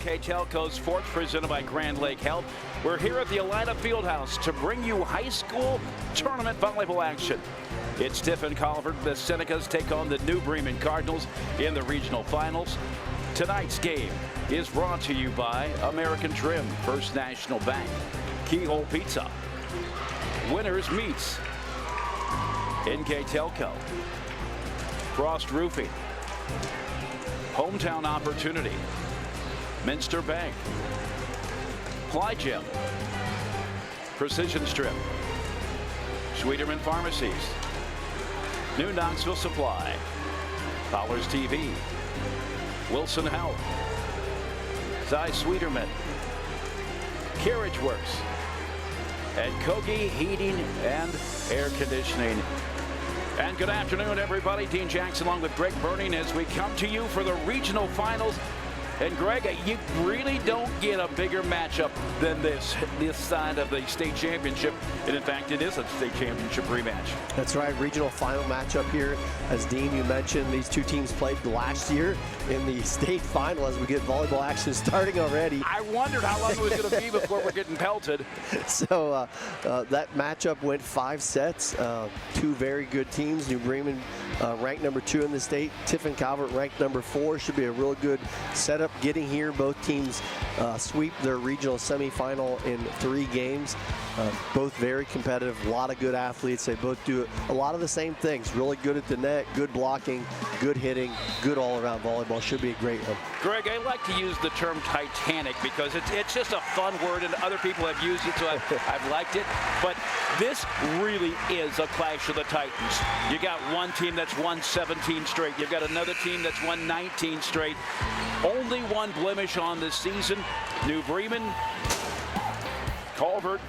NKTelco Sports presented by Grand Lake Health. We're here at the Elida Fieldhouse to bring you high school tournament volleyball action. It's Tiffin Calvert. The Senecas take on the New Bremen Cardinals in the regional finals. Tonight's game is brought to you by American Trim, First National Bank, Keyhole Pizza, Winners Meats, NKTelco, Frost Roofing, Hometown Opportunity, Minster Bank, Ply Gym, Precision Strip, Schwederman Pharmacies, New Knoxville Supply, Fowler's TV, Wilson Health, Zy Sweeterman, Carriage Works, and Kogi Heating and Air Conditioning. And good afternoon, everybody. Dean Jackson along with Greg Burning as we come to you for the regional finals. And Greg, you really don't get a bigger matchup than this side of the state championship. And in fact, it is a state championship rematch. That's right, regional final matchup here. As Dean, you mentioned, these two teams played last year in the state final as we get volleyball action starting already. I wondered how long it was going to be before we're getting pelted. So that matchup went 5 sets. Two very good teams. New Bremen ranked number 2 in the state. Tiffin Calvert ranked number 4. Should be a real good setup getting here. Both teams sweep their regional semifinal in 3 games. Both very competitive, a lot of good athletes. They both do a lot of the same things. Really good at the net, good blocking, good hitting, good all-around volleyball. Should be a great one. Greg, I like to use the term Titanic because it's just a fun word, and other people have used it, so I've liked it. But this really is a clash of the Titans. You got one team that's won 17 straight. You've got another team that's won 19 straight. Only one blemish on this season. New Bremen, Calvert.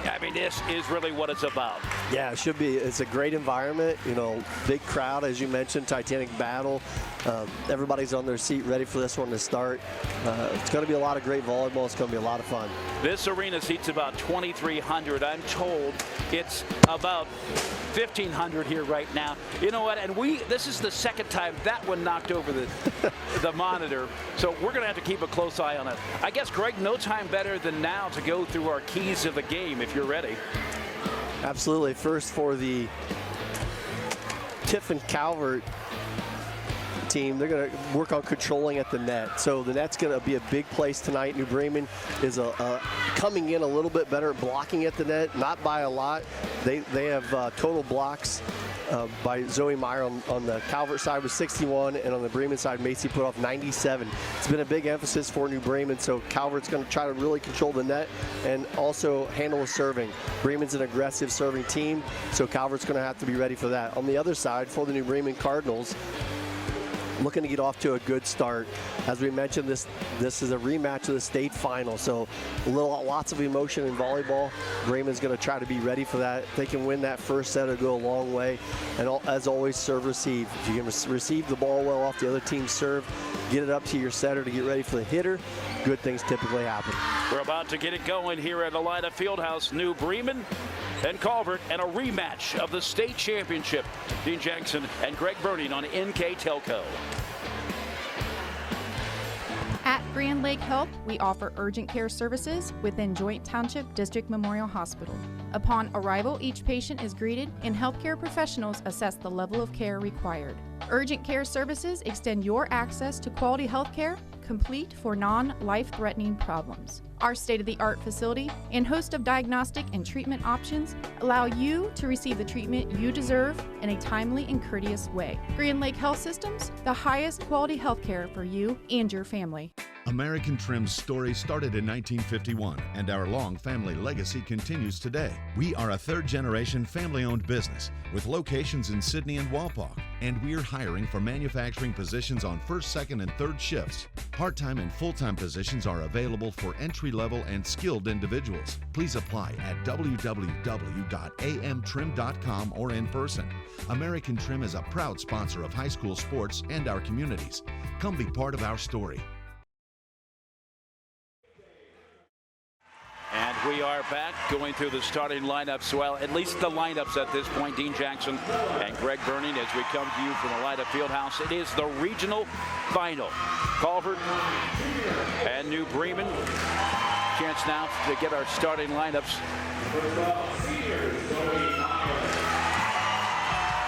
I mean, this is really what it's about. Yeah, it should be. It's a great environment. You know, big crowd, as you mentioned, Titanic battle. Everybody's on their seat ready for this one to start. It's going to be a lot of great volleyball. It's going to be a lot of fun. This arena seats about 2,300. I'm told it's about 1,500 here right now. You know what? And this is the second time that one knocked over the monitor. So we're going to have to keep a close eye on it. I guess, Greg, no time better than now to go through our keys of the game if you're ready. Absolutely. First for the Tiffin Calvert team, they're going to work on controlling at the net. So the net's going to be a big place tonight. New Bremen is coming in a little bit better at blocking at the net, not by a lot. They have total blocks by Zoe Meyer on the Calvert side with 61, and on the Bremen side, Macy put off 97. It's been a big emphasis for New Bremen, so Calvert's going to try to really control the net and also handle the serving. Bremen's an aggressive serving team, so Calvert's going to have to be ready for that. On the other side, for the New Bremen Cardinals, looking to get off to a good start. As we mentioned, this is a rematch of the state final, so lots of emotion in volleyball. Bremen's going to try to be ready for that. If they can win that first set, it'll go a long way. And as always, serve, receive. If you can receive the ball well off the other team's serve, get it up to your setter to get ready for the hitter, good things typically happen. We're about to get it going here at Elida Fieldhouse. New Bremen and Calvert, and a rematch of the state championship. Dean Jackson and Greg Burning on NKTelco. At Grand Lake Health, we offer urgent care services within Joint Township District Memorial Hospital. Upon arrival, each patient is greeted and healthcare professionals assess the level of care required. Urgent care services extend your access to quality health care, complete for non-life-threatening problems. Our state-of-the-art facility and host of diagnostic and treatment options allow you to receive the treatment you deserve in a timely and courteous way. Grand Lake Health Systems, the highest quality health care for you and your family. American Trim's story started in 1951, and our long family legacy continues today. We are a third-generation family-owned business with locations in Sydney and Walpock, and we're hiring for manufacturing positions on first, second, and third shifts. Part-time and full-time positions are available for entry-level and skilled individuals. Please apply at www.amtrim.com or in person. American Trim is a proud sponsor of high school sports and our communities. Come be part of our story. And We are back going through the starting lineups. Well, at least the lineups at this point. Dean Jackson and Greg Burning as we come to you from the Lida Fieldhouse. It is the regional final. Calvert and New Bremen. Chance now to get our starting lineups.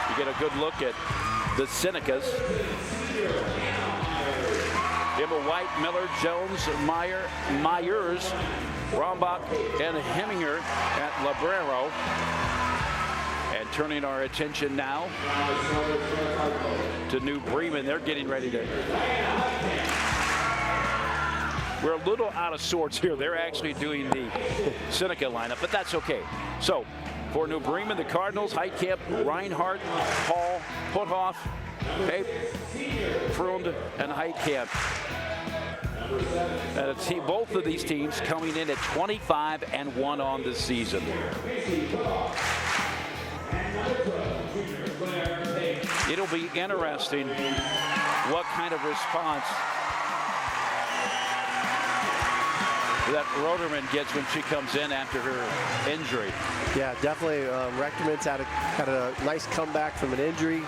You get a good look at the Senecas. Emma White, Miller, Jones, Myers, Rombach, and Heminger at Librero. And turning our attention now to New Bremen. They're getting ready to... We're a little out of sorts here. They're actually doing the Seneca lineup, but that's okay. So, for New Bremen, the Cardinals, Heitkamp, Reinhardt, Hall, Puthoff, Pape, Frund, and Heitkamp. And both of these teams coming in at 25-1 on the season. It'll be interesting what kind of response that Roderman gets when she comes in after her injury. Yeah, definitely. Rechterman's had a nice comeback from an injury.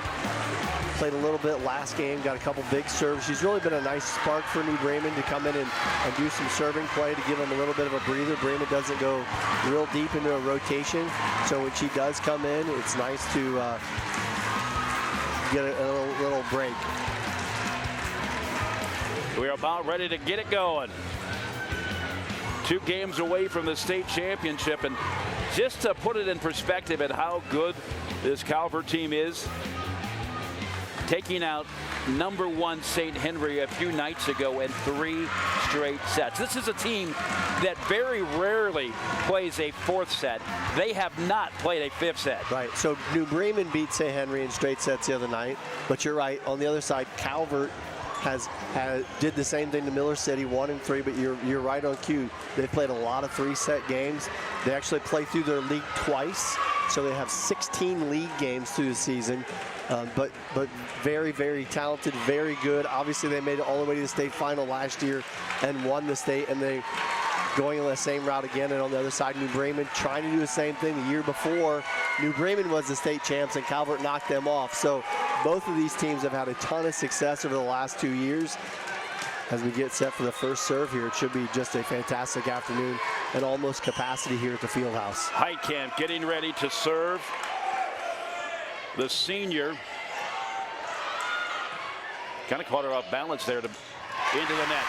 Played a little bit last game, got a couple big serves. She's really been a nice spark for New Bremen to come in and do some serving play to give them a little bit of a breather. Bremen doesn't go real deep into a rotation, so when she does come in, it's nice to get a little break. We're about ready to get it going. 2 games away from the state championship, and just to put it in perspective at how good this Calvert team is, taking out #1 St. Henry a few nights ago in 3 straight sets. This is a team that very rarely plays a 4th set. They have not played a 5th set. Right, so New Bremen beat St. Henry in straight sets the other night, but you're right, on the other side, Calvert did the same thing to Miller City, 1-3, but you're right on cue. They played a lot of 3-set games. They actually play through their league twice, so they have 16 league games through the season. But very, very talented, very good. Obviously, they made it all the way to the state final last year and won the state, and they going on the same route again. And on the other side, New Bremen trying to do the same thing the year before. New Bremen was the state champs, and Calvert knocked them off. So both of these teams have had a ton of success over the last 2 years. As we get set for the first serve here, it should be just a fantastic afternoon and almost capacity here at the Fieldhouse. Heitkamp getting ready to serve. The senior kind of caught her off balance there into the net.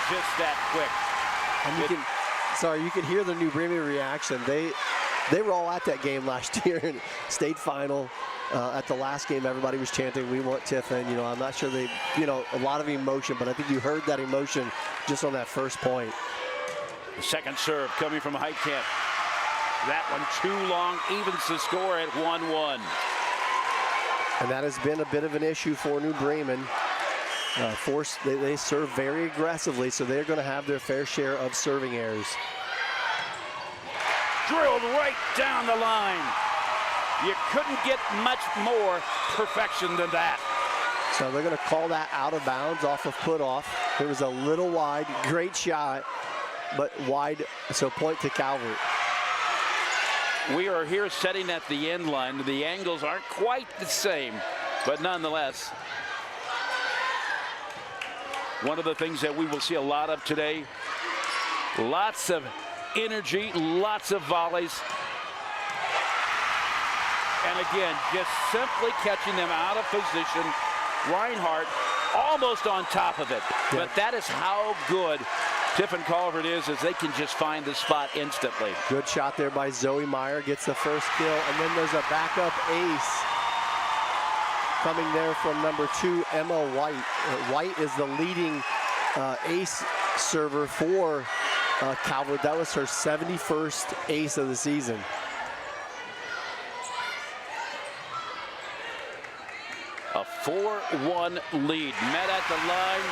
Just that quick. And you can hear the New Bremen reaction. They were all at that game last year in state final. At the last game, everybody was chanting, "We want Tiffin." You know, I'm not sure they, a lot of emotion, but I think you heard that emotion just on that first point. The second serve coming from Heitkamp. That one too long, evens the score at 1-1. And that has been a bit of an issue for New Bremen. They serve very aggressively, so they're going to have their fair share of serving errors. Drilled right down the line. You couldn't get much more perfection than that. So they're going to call that out of bounds off of Puthoff. It was a little wide, great shot, but wide, so point to Calvert. We are here setting at the end line. The angles aren't quite the same, but nonetheless, one of the things that we will see a lot of today, lots of energy, lots of volleys. And again, just simply catching them out of position. Reinhardt almost on top of it. Yeah. But that is how good Tiffin Calvert is, as they can just find the spot instantly. Good shot there by Zoe Meyer, gets the first kill, and then there's a backup ace coming there from #2, Emma White. White is the leading ace server for Calvert. That was her 71st ace of the season. A 4-1 lead, met at the line,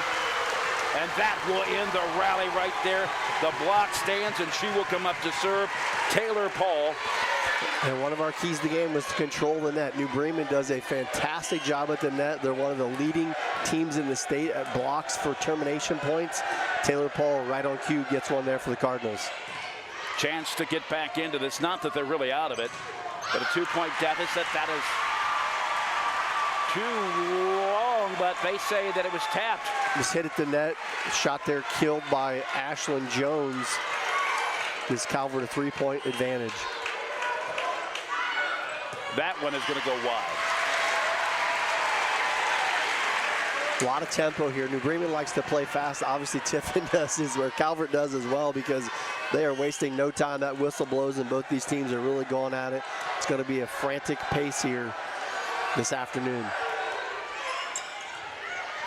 and that will end the rally right there. The block stands, and she will come up to serve. Taylor Paul. And one of our keys to the game was to control the net. New Bremen does a fantastic job at the net. They're one of the leading teams in the state at blocks for termination points. Taylor Paul, right on cue, gets one there for the Cardinals. chance to get back into this. Not that they're really out of it, but a 2-point deficit. That is too long, but they say that it was tapped. Just hit at the net. Shot there killed by Ashlyn Jones. Gives Calvert a 3-point advantage. That one is going to go wide. A lot of tempo here. New Bremen likes to play fast. Obviously, Tiffin does as where Calvert does as well, because they are wasting no time. That whistle blows, and both these teams are really going at it. It's going to be a frantic pace here this afternoon.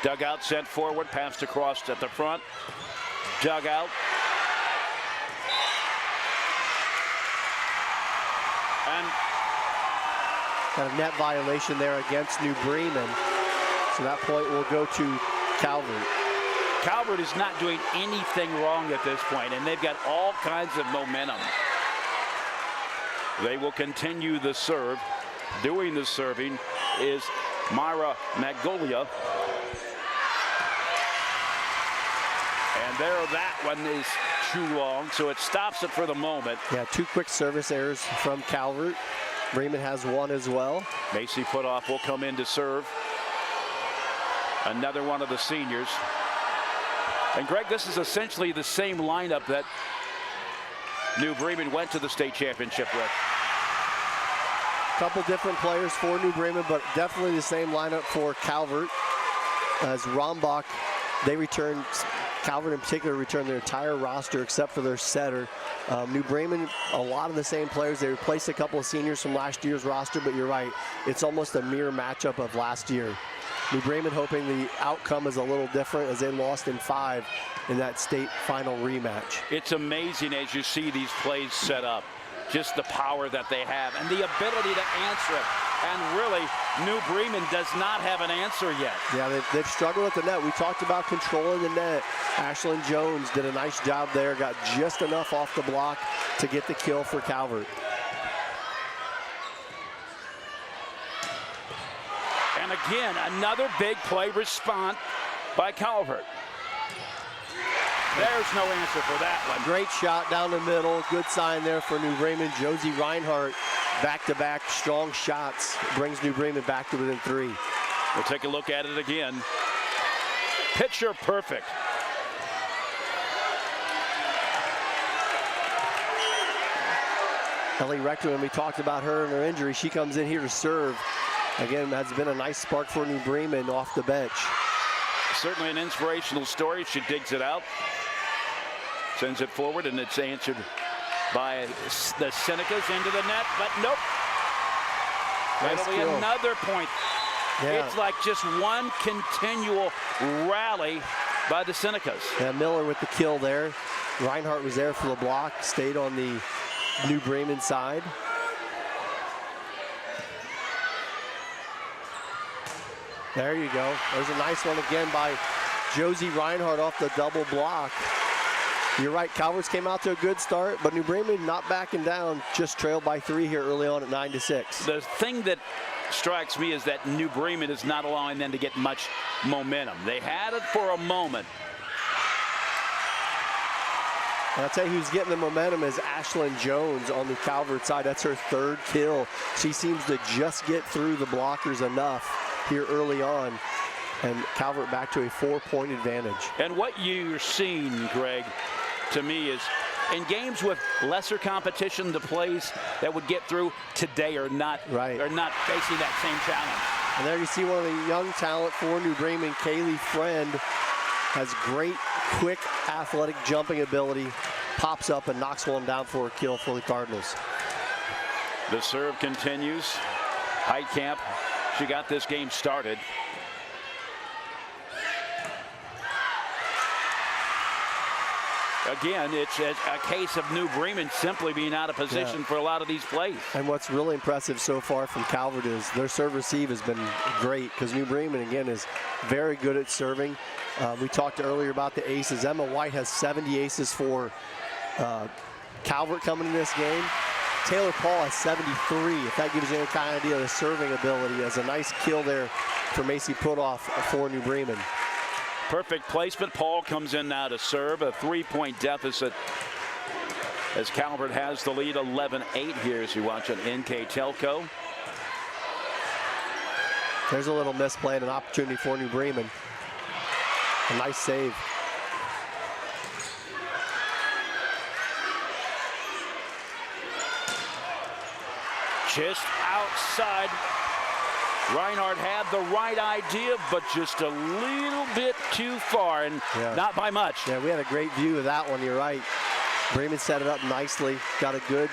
Dugout sent forward, passed across at the front. Dugout. And got a net violation there against New Bremen. So that point will go to Calvert. Calvert is not doing anything wrong at this point, and they've got all kinds of momentum. They will continue the serve. Doing the serving is Myra Magnolia. And there, that one is too long, so it stops it for the moment. Yeah, 2 quick service errors from Calvert. Bremen has 1 as well. Macy Putoff will come in to serve. Another one of the seniors. And Greg, this is essentially the same lineup that New Bremen went to the state championship with. Couple different players for New Bremen, but definitely the same lineup for Calvert. As Rombach, they returned, Calvert in particular returned their entire roster except for their setter. New Bremen, a lot of the same players. They replaced a couple of seniors from last year's roster, but you're right, it's almost a mirror matchup of last year. New Bremen hoping the outcome is a little different as they lost in 5 in that state final rematch. It's amazing as you see these plays set up, just the power that they have and the ability to answer it. And really, New Bremen does not have an answer yet. Yeah, they've struggled at the net. We talked about controlling the net. Ashlyn Jones did a nice job there, got just enough off the block to get the kill for Calvert. And again, another big play response by Calvert. There's no answer for that one. Great shot down the middle. Good sign there for New Bremen. Josie Reinhardt, back-to-back strong shots, brings New Bremen back to within 3. We'll take a look at it again. Picture perfect. Ellie Rector, when we talked about her and her injury, she comes in here to serve. Again, that's been a nice spark for New Bremen off the bench. Certainly an inspirational story. She digs it out, sends it forward, and it's answered by the Senecas into the net, but nope. Nice That'll be kill. another point. Yeah. It's like just one continual rally by the Senecas. Yeah, Miller with the kill there. Reinhardt was there for the block, stayed on the New Bremen side. There you go. There's a nice one again by Josie Reinhardt off the double block. You're right, Calvert's came out to a good start, but New Bremen not backing down, just trailed by 3 here early on at 9-6. The thing that strikes me is that New Bremen is not allowing them to get much momentum. They had it for a moment. And I'll tell you who's getting the momentum is Ashlyn Jones on the Calvert side. That's her 3rd kill. She seems to just get through the blockers enough here early on, and Calvert back to a 4-point advantage. And what you're seeing, Greg, to me is in games with lesser competition, the plays that would get through today are not facing that same challenge. And there you see one of the young talent for New Bremen, Kaylee Friend, has great, quick, athletic jumping ability, pops up and knocks one down for a kill for the Cardinals. The serve continues. Heitkamp, she got this game started. Again, it's a case of New Bremen simply being out of position for a lot of these plays. And what's really impressive so far from Calvert is their serve receive has been great, because New Bremen, again, is very good at serving. We talked earlier about the aces. Emma White has 70 aces for Calvert coming in this game. Taylor Paul has 73, if that gives you any kind of idea of the serving ability. As a nice kill there for Macy Putoff for New Bremen. Perfect placement. Paul comes in now to serve. A 3-point deficit as Calvert has the lead 11-8 here as you watch on NKTelco. There's a little misplay and an opportunity for New Bremen. A nice save. Just outside. Reinhardt had the right idea, but just a little bit too far, and not by much. Yeah, we had a great view of that one. You're right. Bremen set it up nicely. Got a good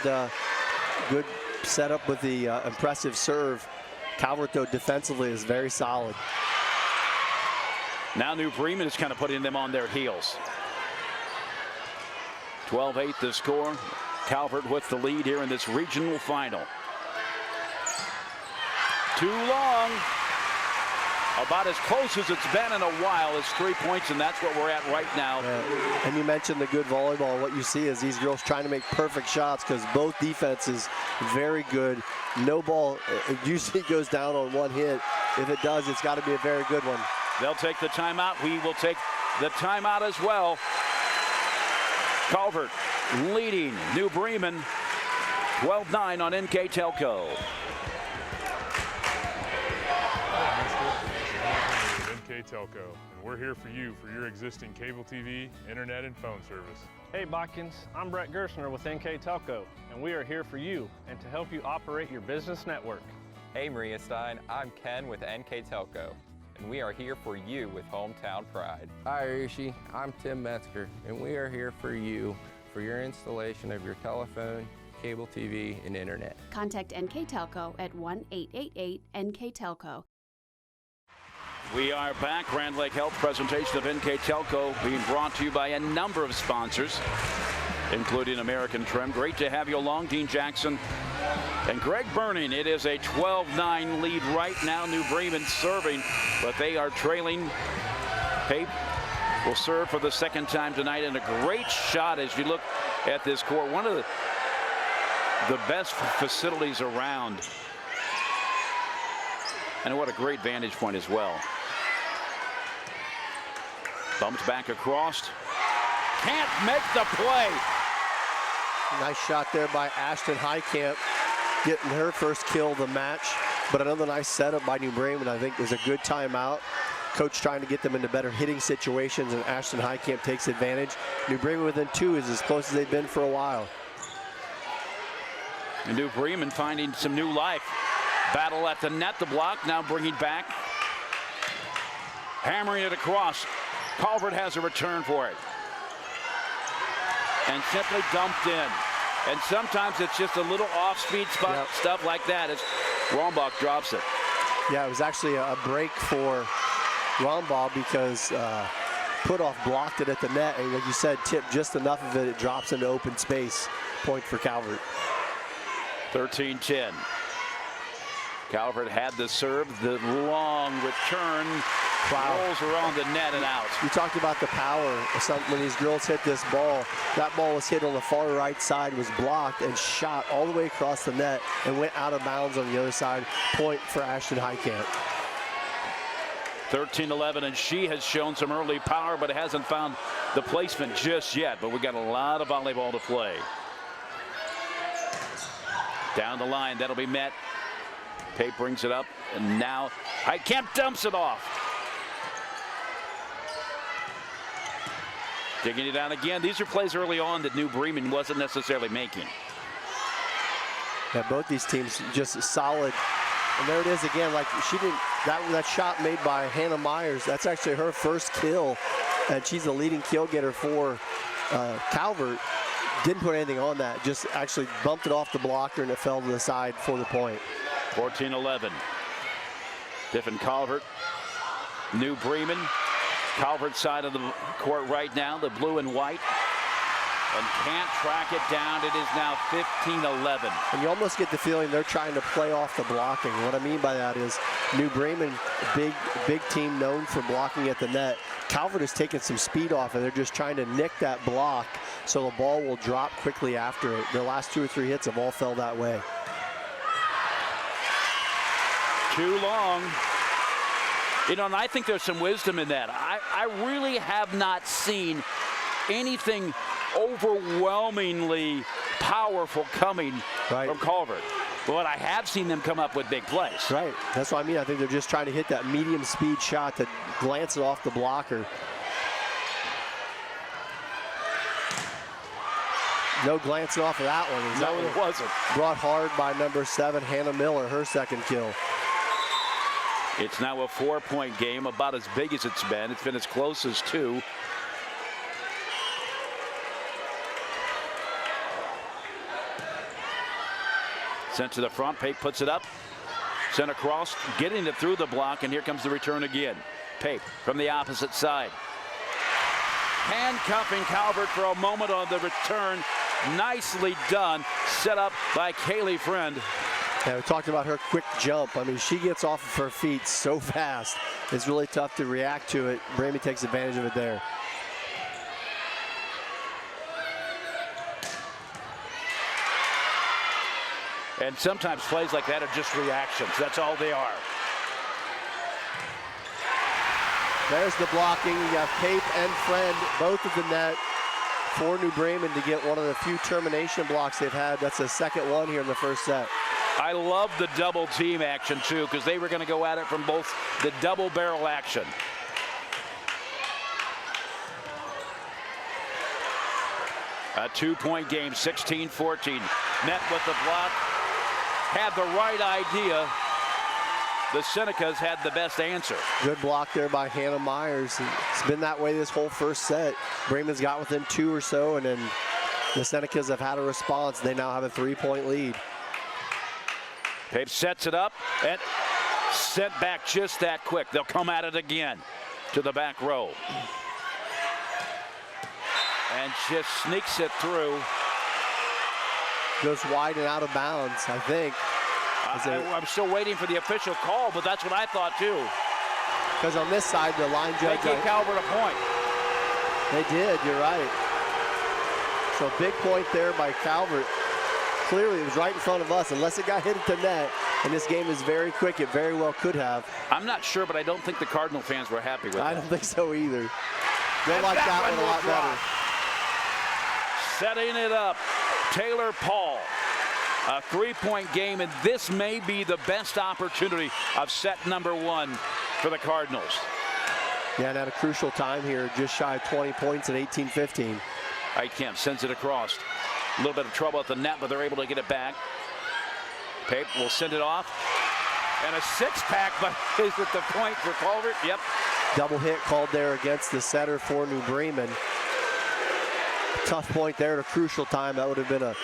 setup with the impressive serve. Calvert, though, defensively is very solid. Now New Bremen is kind of putting them on their heels. 12-8 the score. Calvert with the lead here in this regional final. Too long. About as close as it's been in a while. It's 3 points, and that's what we're at right now. Yeah. And you mentioned the good volleyball. What you see is these girls trying to make perfect shots because both defenses very good. No ball usually goes down on one hit. If it does, it's got to be a very good one. They'll take the timeout. We will take the timeout as well. Calvert leading New Bremen 12-9 on NKTelco. NKTelco, and we're here for you for your existing cable TV, internet, and phone service. Hey Botkins, I'm Brett Gerstner with NKTelco, and we are here for you and to help you operate your business network. Hey Maria Stein, I'm Ken with NKTelco, and we are here for you with Hometown Pride. Hi Rishi, I'm Tim Metzger, and we are here for you for your installation of your telephone, cable TV, and internet. Contact NKTelco at 1-888-NKTelco. We are back. Grand Lake Health presentation of NKTelco being brought to you by a number of sponsors, including American Trim. Great to have you along, Dean Jackson and Greg Burning. It is a 12-9 lead right now. New Bremen serving, but they are trailing. Pape will serve for the second time tonight, and a great shot as you look at this court. One of the best facilities around. And what a great vantage point as well. Bumped back across. Can't make the play. Nice shot there by Ashton Highcamp, getting her first kill of the match. But another nice setup by New Bremen. I think it was a good timeout. Coach trying to get them into better hitting situations, and Ashton Highcamp takes advantage. New Bremen within two is as close as they've been for a while. And New Bremen finding some new life. Battle at the net, the block now bringing back. Hammering it across. Calvert has a return for it. And simply dumped in. And sometimes it's just a little off-speed spot, stuff like that as Rombach drops it. Yeah, it was actually a break for Rombach because Putoff blocked it at the net. And like you said, tipped just enough of it, it drops into open space. Point for Calvert. 13-10. Calvert had the serve, the long return, rolls around the net and out. You talked about the power. When these girls hit this ball, that ball was hit on the far right side, was blocked and shot all the way across the net and went out of bounds on the other side. Point for Ashton Highcamp. 13-11, and she has shown some early power, but hasn't found the placement just yet. But we got a lot of volleyball to play. Down the line, that'll be met. Pape brings it up, and now Highcamp dumps it off. Digging it down again. These are plays early on that New Bremen wasn't necessarily making. Yeah, both these teams just solid. And there it is again. Like she didn't. That shot made by Hannah Myers. That's actually her first kill, and she's the leading kill getter for Calvert. Didn't put anything on that. Just actually bumped it off the blocker, and it fell to the side for the point. 14-11. Tiffin Calvert, New Bremen. Calvert side of the court right now, the blue and white. And can't track it down. It is now 15-11. And you almost get the feeling they're trying to play off the blocking. What I mean by that is New Bremen, big team known for blocking at the net. Calvert has taken some speed off, and they're just trying to nick that block so the ball will drop quickly after it. Their last 2 or 3 hits have all fell that way. Too long. You know, and I think there's some wisdom in that. I really have not seen anything overwhelmingly powerful coming from Calvert. But I have seen them come up with big plays. Right. That's what I mean. I think they're just trying to hit that medium speed shot to glance it off the blocker. No glancing off of that one. No, it wasn't. Brought hard by number 7, Hannah Miller, her second kill. It's now a 4-point game, about as big as it's been. It's been as close as 2. Sent to the front. Pape puts it up. Sent across, getting it through the block, and here comes the return again. Pape from the opposite side. Handcuffing Calvert for a moment on the return. Nicely done. Set up by Kaylee Friend. Yeah, we talked about her quick jump. I mean, she gets off of her feet so fast. It's really tough to react to it. Bremen takes advantage of it there. And sometimes plays like that are just reactions. That's all they are. There's the blocking. You got Pape and Friend both at the net for New Bremen to get one of the few termination blocks they've had. That's the second one here in the first set. I love the double team action too, because they were going to go at it from both the double barrel action. A 2-point game, 16-14. Net with the block. Had the right idea. The Senecas had the best answer. Good block there by Hannah Myers. It's been that way this whole first set. Bremen's got within 2 or so, and then the Senecas have had a response. They now have a 3-point lead. Pape sets it up and sent back just that quick. They'll come at it again to the back row. And just sneaks it through. Goes wide and out of bounds, I think. I'm still waiting for the official call, but that's what I thought too. Because on this side, the line judge. They gave Calvert a point. They did, you're right. So big point there by Calvert. Clearly, it was right in front of us. Unless it got hit at the net, and this game is very quick, it very well could have. I'm not sure, but I don't think the Cardinal fans were happy with that. I don't think so either. They like that one a lot better. Setting it up, Taylor Paul. A 3-point game, and this may be the best opportunity of set number 1 for the Cardinals. Yeah, and at a crucial time here, just shy of 20 points at 18-15. Heitkamp sends it across. A little bit of trouble at the net, but they're able to get it back. Pape will send it off. And a 6-pack, but is it the point for Calvert? Yep. Double hit called there against the setter for New Bremen. Tough point there at a crucial time. That would have been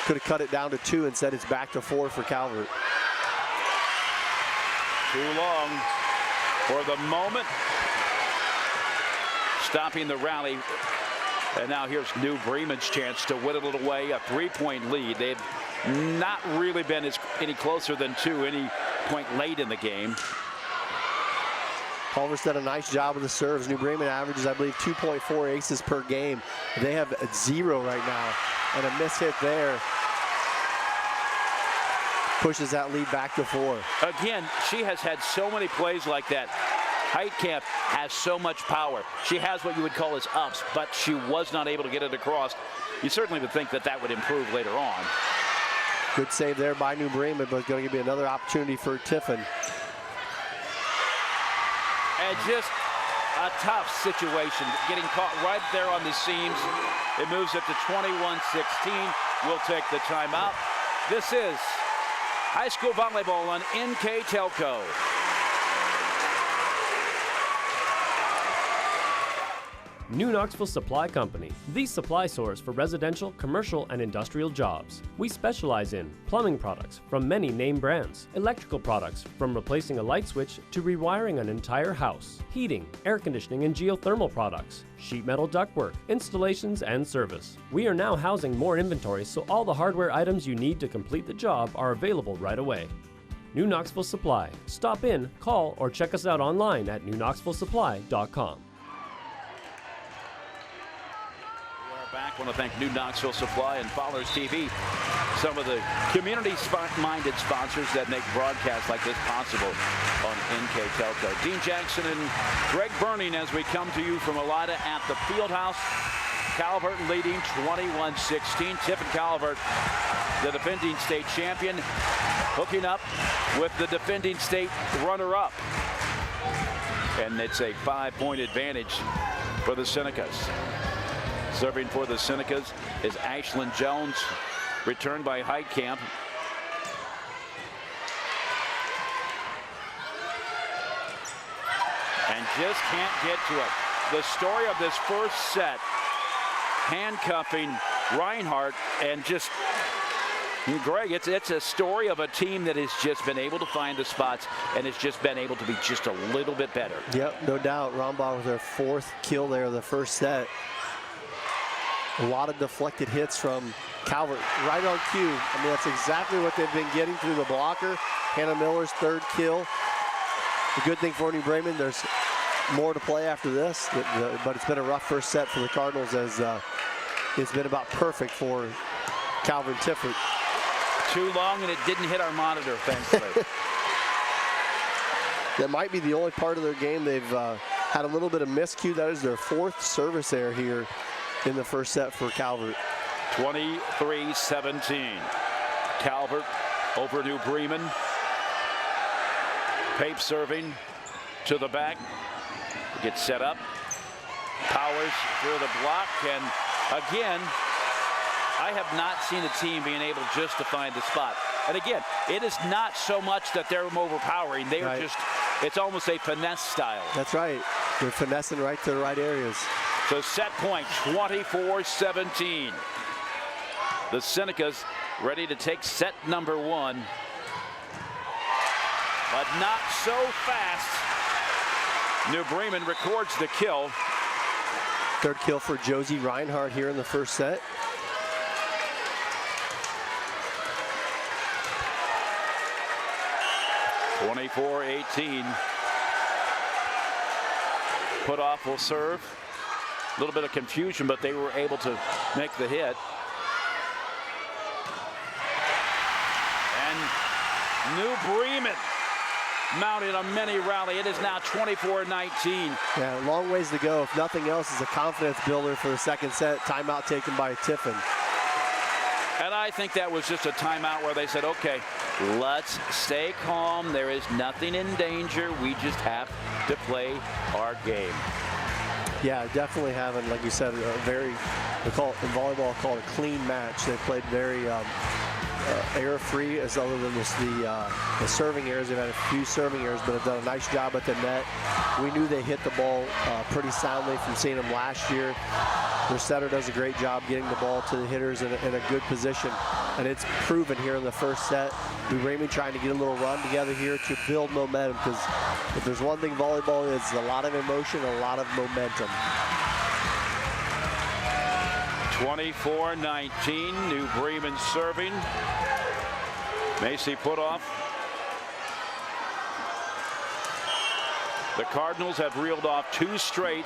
could have cut it down to 2. Instead, it's back to 4 for Calvert. Too long for the moment. Stopping the rally. And now here's New Bremen's chance to whittle it away. A 3-point lead. They've not really been any closer than 2 any point late in the game. Calvert's done a nice job with the serves. New Bremen averages, I believe, 2.4 aces per game. They have 0 right now. And a miss hit there pushes that lead back to 4. Again, she has had so many plays like that. Heitkamp has so much power. She has what you would call as ups, but she was not able to get it across. You certainly would think that that would improve later on. Good save there by New Bremen, but going to give you another opportunity for Tiffin. And just a tough situation, getting caught right there on the seams. It moves it to 21-16. We'll take the timeout. This is high school volleyball on NKTelco. New Knoxville Supply Company, the supply source for residential, commercial, and industrial jobs. We specialize in plumbing products from many name brands, electrical products from replacing a light switch to rewiring an entire house, heating, air conditioning, and geothermal products, sheet metal ductwork, installations, and service. We are now housing more inventory, so all the hardware items you need to complete the job are available right away. New Knoxville Supply. Stop in, call, or check us out online at newknoxvillesupply.com. Back. I want to thank New Knoxville Supply and Fowler's TV, some of the community-minded sponsors that make broadcasts like this possible on NKTelco. Dean Jackson and Greg Burning as we come to you from Elida at the Fieldhouse. Calvert leading 21-16. Tiffin Calvert, the defending state champion, hooking up with the defending state runner-up. And it's a 5-point advantage for the Senecas. Serving for the Senecas is Ashlyn Jones, returned by Heitkamp. And just can't get to it. The story of this first set, handcuffing Reinhardt, and just, Greg, it's a story of a team that has just been able to find the spots and has just been able to be just a little bit better. Yep, no doubt. Rombaugh with their 4th kill there in the first set. A lot of deflected hits from Calvert, right on cue. I mean, that's exactly what they've been getting through the blocker. Hannah Miller's 3rd kill. The good thing for New Bremen, there's more to play after this, but it's been a rough first set for the Cardinals, as it's been about perfect for Calvert and Tiffin. Too long, and it didn't hit our monitor, thankfully. That might be the only part of their game they've had a little bit of miscue. That is their 4th service error here in the first set for Calvert. 23-17. Calvert over New Bremen. Pape serving to the back. Gets set up. Powers through the block. And again, I have not seen a team being able just to find the spot. And again, it is not so much that they're overpowering. They are just, it's almost a finesse style. That's right. They're finessing right to the right areas. So set point, 24-17. The Senecas ready to take set number 1. But not so fast. New Bremen records the kill. 3rd kill for Josie Reinhardt here in the first set. (24-18). Putoff will serve. A little bit of confusion, but they were able to make the hit. And New Bremen mounted a mini rally. It is now 24-19. Yeah, long ways to go. If nothing else, is a confidence builder for the second set. Timeout taken by Tiffin. And I think that was just a timeout where they said, okay, let's stay calm. There is nothing in danger. We just have to play our game. Yeah, definitely having, like you said, a very, they call it in volleyball, called a clean match. They played very error-free, as other than the serving errors. They've had a few serving errors, but have done a nice job at the net. We knew they hit the ball pretty soundly from seeing them last year. Their setter does a great job getting the ball to the hitters in a good position, and it's proven here in the first set. New Bremen trying to get a little run together here to build momentum, because if there's one thing volleyball is, a lot of emotion, a lot of momentum. 24-19, New Bremen serving. Macy Putoff. The Cardinals have reeled off 2 straight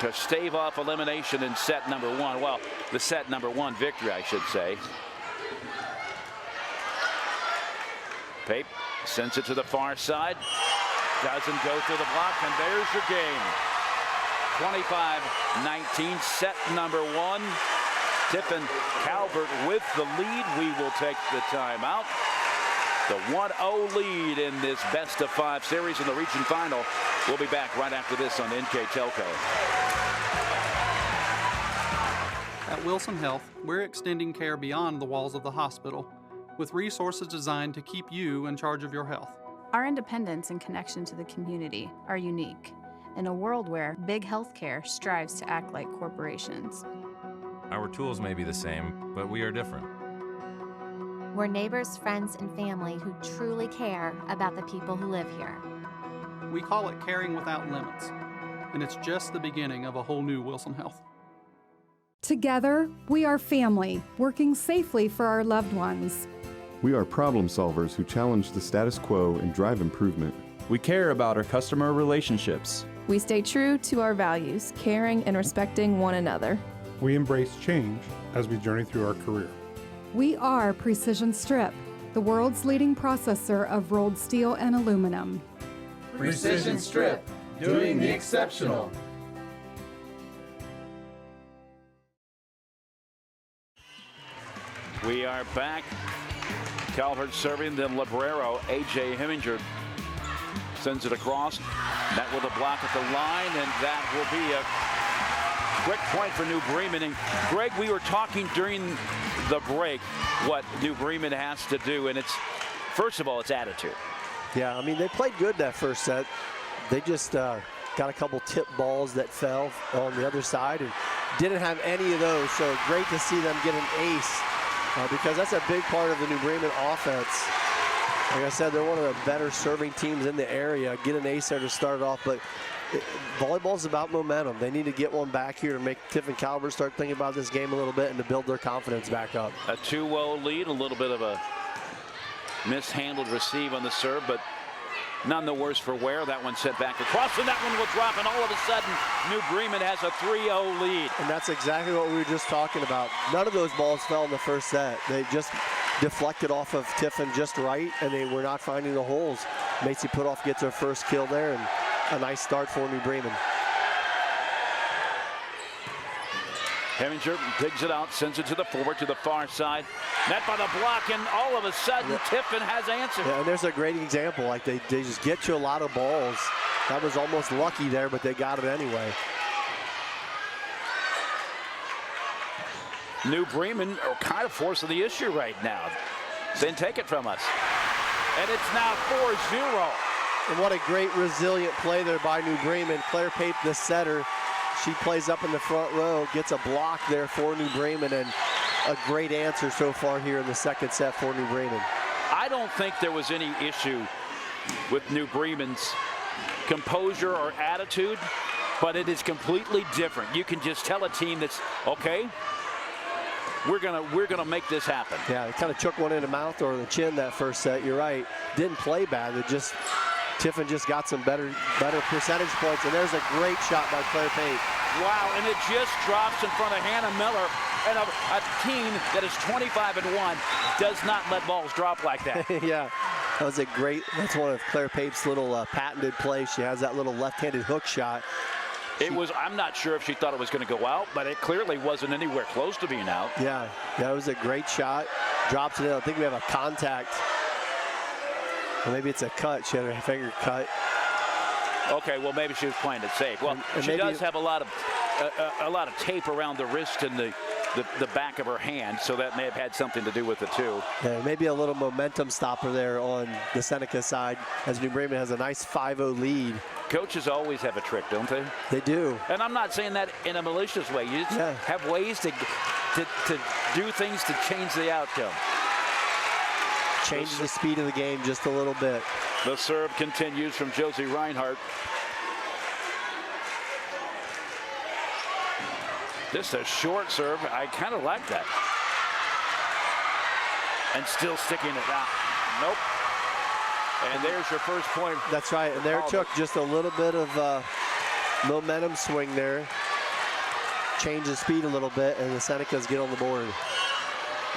to stave off elimination in set number 1. Well, the set number 1 victory, I should say. Pape sends it to the far side. Doesn't go through the block, and there's your game. 25-19, set number 1. Tiffin Calvert with the lead. We will take the timeout. The 1-0 lead in this best-of-5 series in the region final. We'll be back right after this on NKTelco. At Wilson Health, we're extending care beyond the walls of the hospital, with resources designed to keep you in charge of your health. Our independence and connection to the community are unique in a world where big healthcare strives to act like corporations. Our tools may be the same, but we are different. We're neighbors, friends, and family who truly care about the people who live here. We call it caring without limits, and it's just the beginning of a whole new Wilson Health. Together, we are family, working safely for our loved ones. We are problem solvers who challenge the status quo and drive improvement. We care about our customer relationships. We stay true to our values, caring and respecting one another. We embrace change as we journey through our career. We are Precision Strip, the world's leading processor of rolled steel and aluminum. Precision Strip, doing the exceptional. We are back. Calvert serving, then Librero. A.J. Heminger sends it across. That with a block at the line, and that will be a quick point for New Bremen. And Greg, we were talking during the break what New Bremen has to do, and it's, first of all, it's attitude. Yeah, I mean, they played good that first set. They just got a couple tip balls that fell on the other side and didn't have any of those. So great to see them get an ace because that's a big part of the New Bremen offense. Like I said, they're one of the better serving teams in the area. Get an ace there to start off, but volleyball's about momentum. They need to get one back here to make Tiffin Calvert start thinking about this game a little bit and to build their confidence back up. A 2-0 lead, a little bit of a mishandled receive on the serve, but none the worse for wear. That one set back across, and that one will drop, and all of a sudden, New Bremen has a 3-0 lead. And that's exactly what we were just talking about. None of those balls fell in the first set. They just deflected off of Tiffin just right, and they were not finding the holes. Macy Putoff gets her first kill there, and a nice start for New Bremen. Heminger digs it out, sends it to the forward, to the far side. Net by the block, and all of a sudden, Tiffin has answered. Yeah, and there's a great example. Like they just get you a lot of balls. That was almost lucky there, but they got it anyway. New Bremen are kind of forcing the issue right now. Then take it from us. And it's now 4-0. And what a great resilient play there by New Bremen. Claire Pape, the setter, she plays up in the front row, gets a block there for New Bremen, and a great answer so far here in the second set for New Bremen. I don't think there was any issue with New Bremen's composure or attitude, but it is completely different. You can just tell a team that's, okay, we're gonna make this happen. Yeah, it kind of took one in the mouth or the chin that first set. You're right. Didn't play bad. It just Tiffin just got some better percentage points, and there's a great shot by Claire Pape. Wow, and it just drops in front of Hannah Miller, and a team that is 25-1 does not let balls drop like that. Yeah, that was a great. That's one of Claire Pape's little patented plays. She has that little left-handed hook shot. I'm not sure if she thought it was going to go out, but it clearly wasn't anywhere close to being out. Yeah, that was a great shot. Drops it in. I think we have a contact. Or maybe it's a cut. She had her finger cut. Okay, well maybe she was playing it safe. Well, and she does have a lot of tape around the wrist and the back of her hand, so that may have had something to do with it too. Yeah, maybe a little momentum stopper there on the Seneca side, as New Bremen has a nice 5-0 lead. Coaches always have a trick, don't they? They do. And I'm not saying that in a malicious way. You just have ways to do things to change the outcome. Change the speed of the game just a little bit. The serve continues from Josie Reinhardt. Just a short serve. I kind of like that. And still sticking it out. Nope. And there's your first point. That's right. And there took just a little bit of momentum swing there. Change the speed a little bit, and the Senecas get on the board.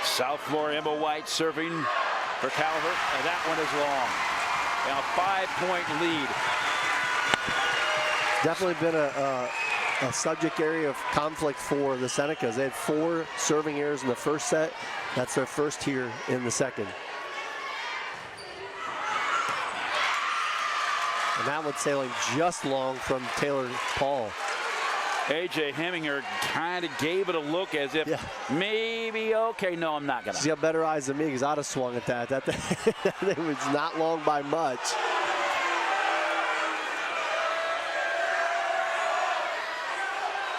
Sophomore Emma White serving for Calvert, and that one is long. Now 5-point lead. Definitely been a subject area of conflict for the Senecas. They had 4 serving errors in the first set. That's their first here in the second. And that one sailing just long from Taylor Paul. A.J. Heminger kind of gave it a look as if maybe, okay, no, I'm not going to. She's got better eyes than me because I'd have swung at that. It was not long by much.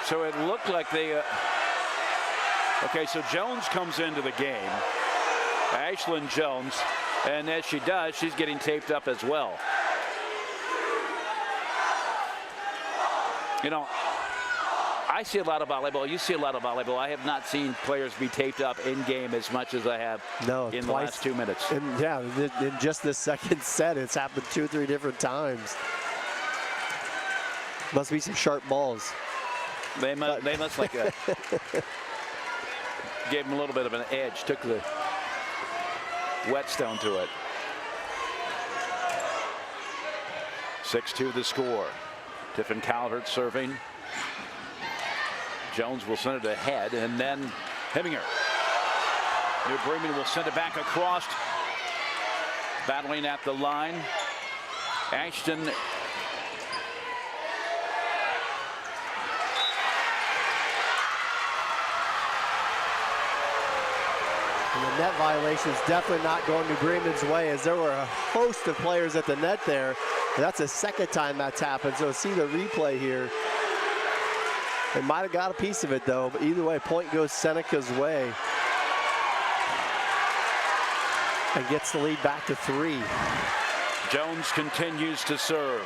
So it looked like they, okay, so Jones comes into the game, Ashlyn Jones, and as she does, she's getting taped up as well. You know, I see a lot of volleyball. You see a lot of volleyball. I have not seen players be taped up in game as much as I have in the last 2 minutes. And yeah, in just this second set, it's happened 2 or 3 different times. Must be some sharp balls. They must like a, gave them a little bit of an edge, took the whetstone to it. 6-2 the score. Tiffin Calvert serving. Jones will send it ahead, and then Heminger. New Bremen will send it back across. Battling at the line. Ashton. And the net violation is definitely not going New Bremen's way, as there were a host of players at the net there. That's the second time that's happened, so see the replay here. They might have got a piece of it though, but either way, point goes Seneca's way. And gets the lead back to 3. Jones continues to serve.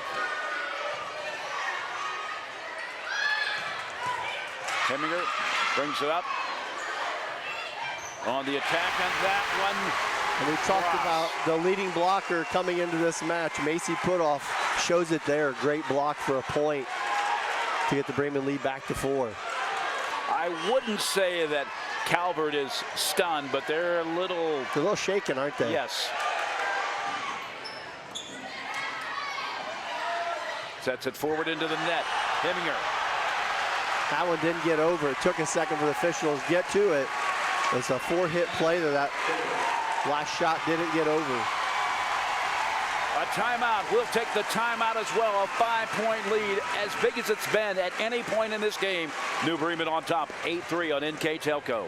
Heminger brings it up. On the attack, and that one. And we talked about the leading blocker coming into this match. Macy Putoff shows it there. Great block for a point to get the Bremen lead back to 4. I wouldn't say that Calvert is stunned, but they're a little shaken, aren't they? Yes. Sets it forward into the net. Heminger. That one didn't get over. It took a second for the officials to get to it. It's a 4-hit play that last shot didn't get over. A timeout. We'll take the timeout as well. A 5-point lead, as big as it's been at any point in this game. New Bremen on top, 8-3 on NKTelco.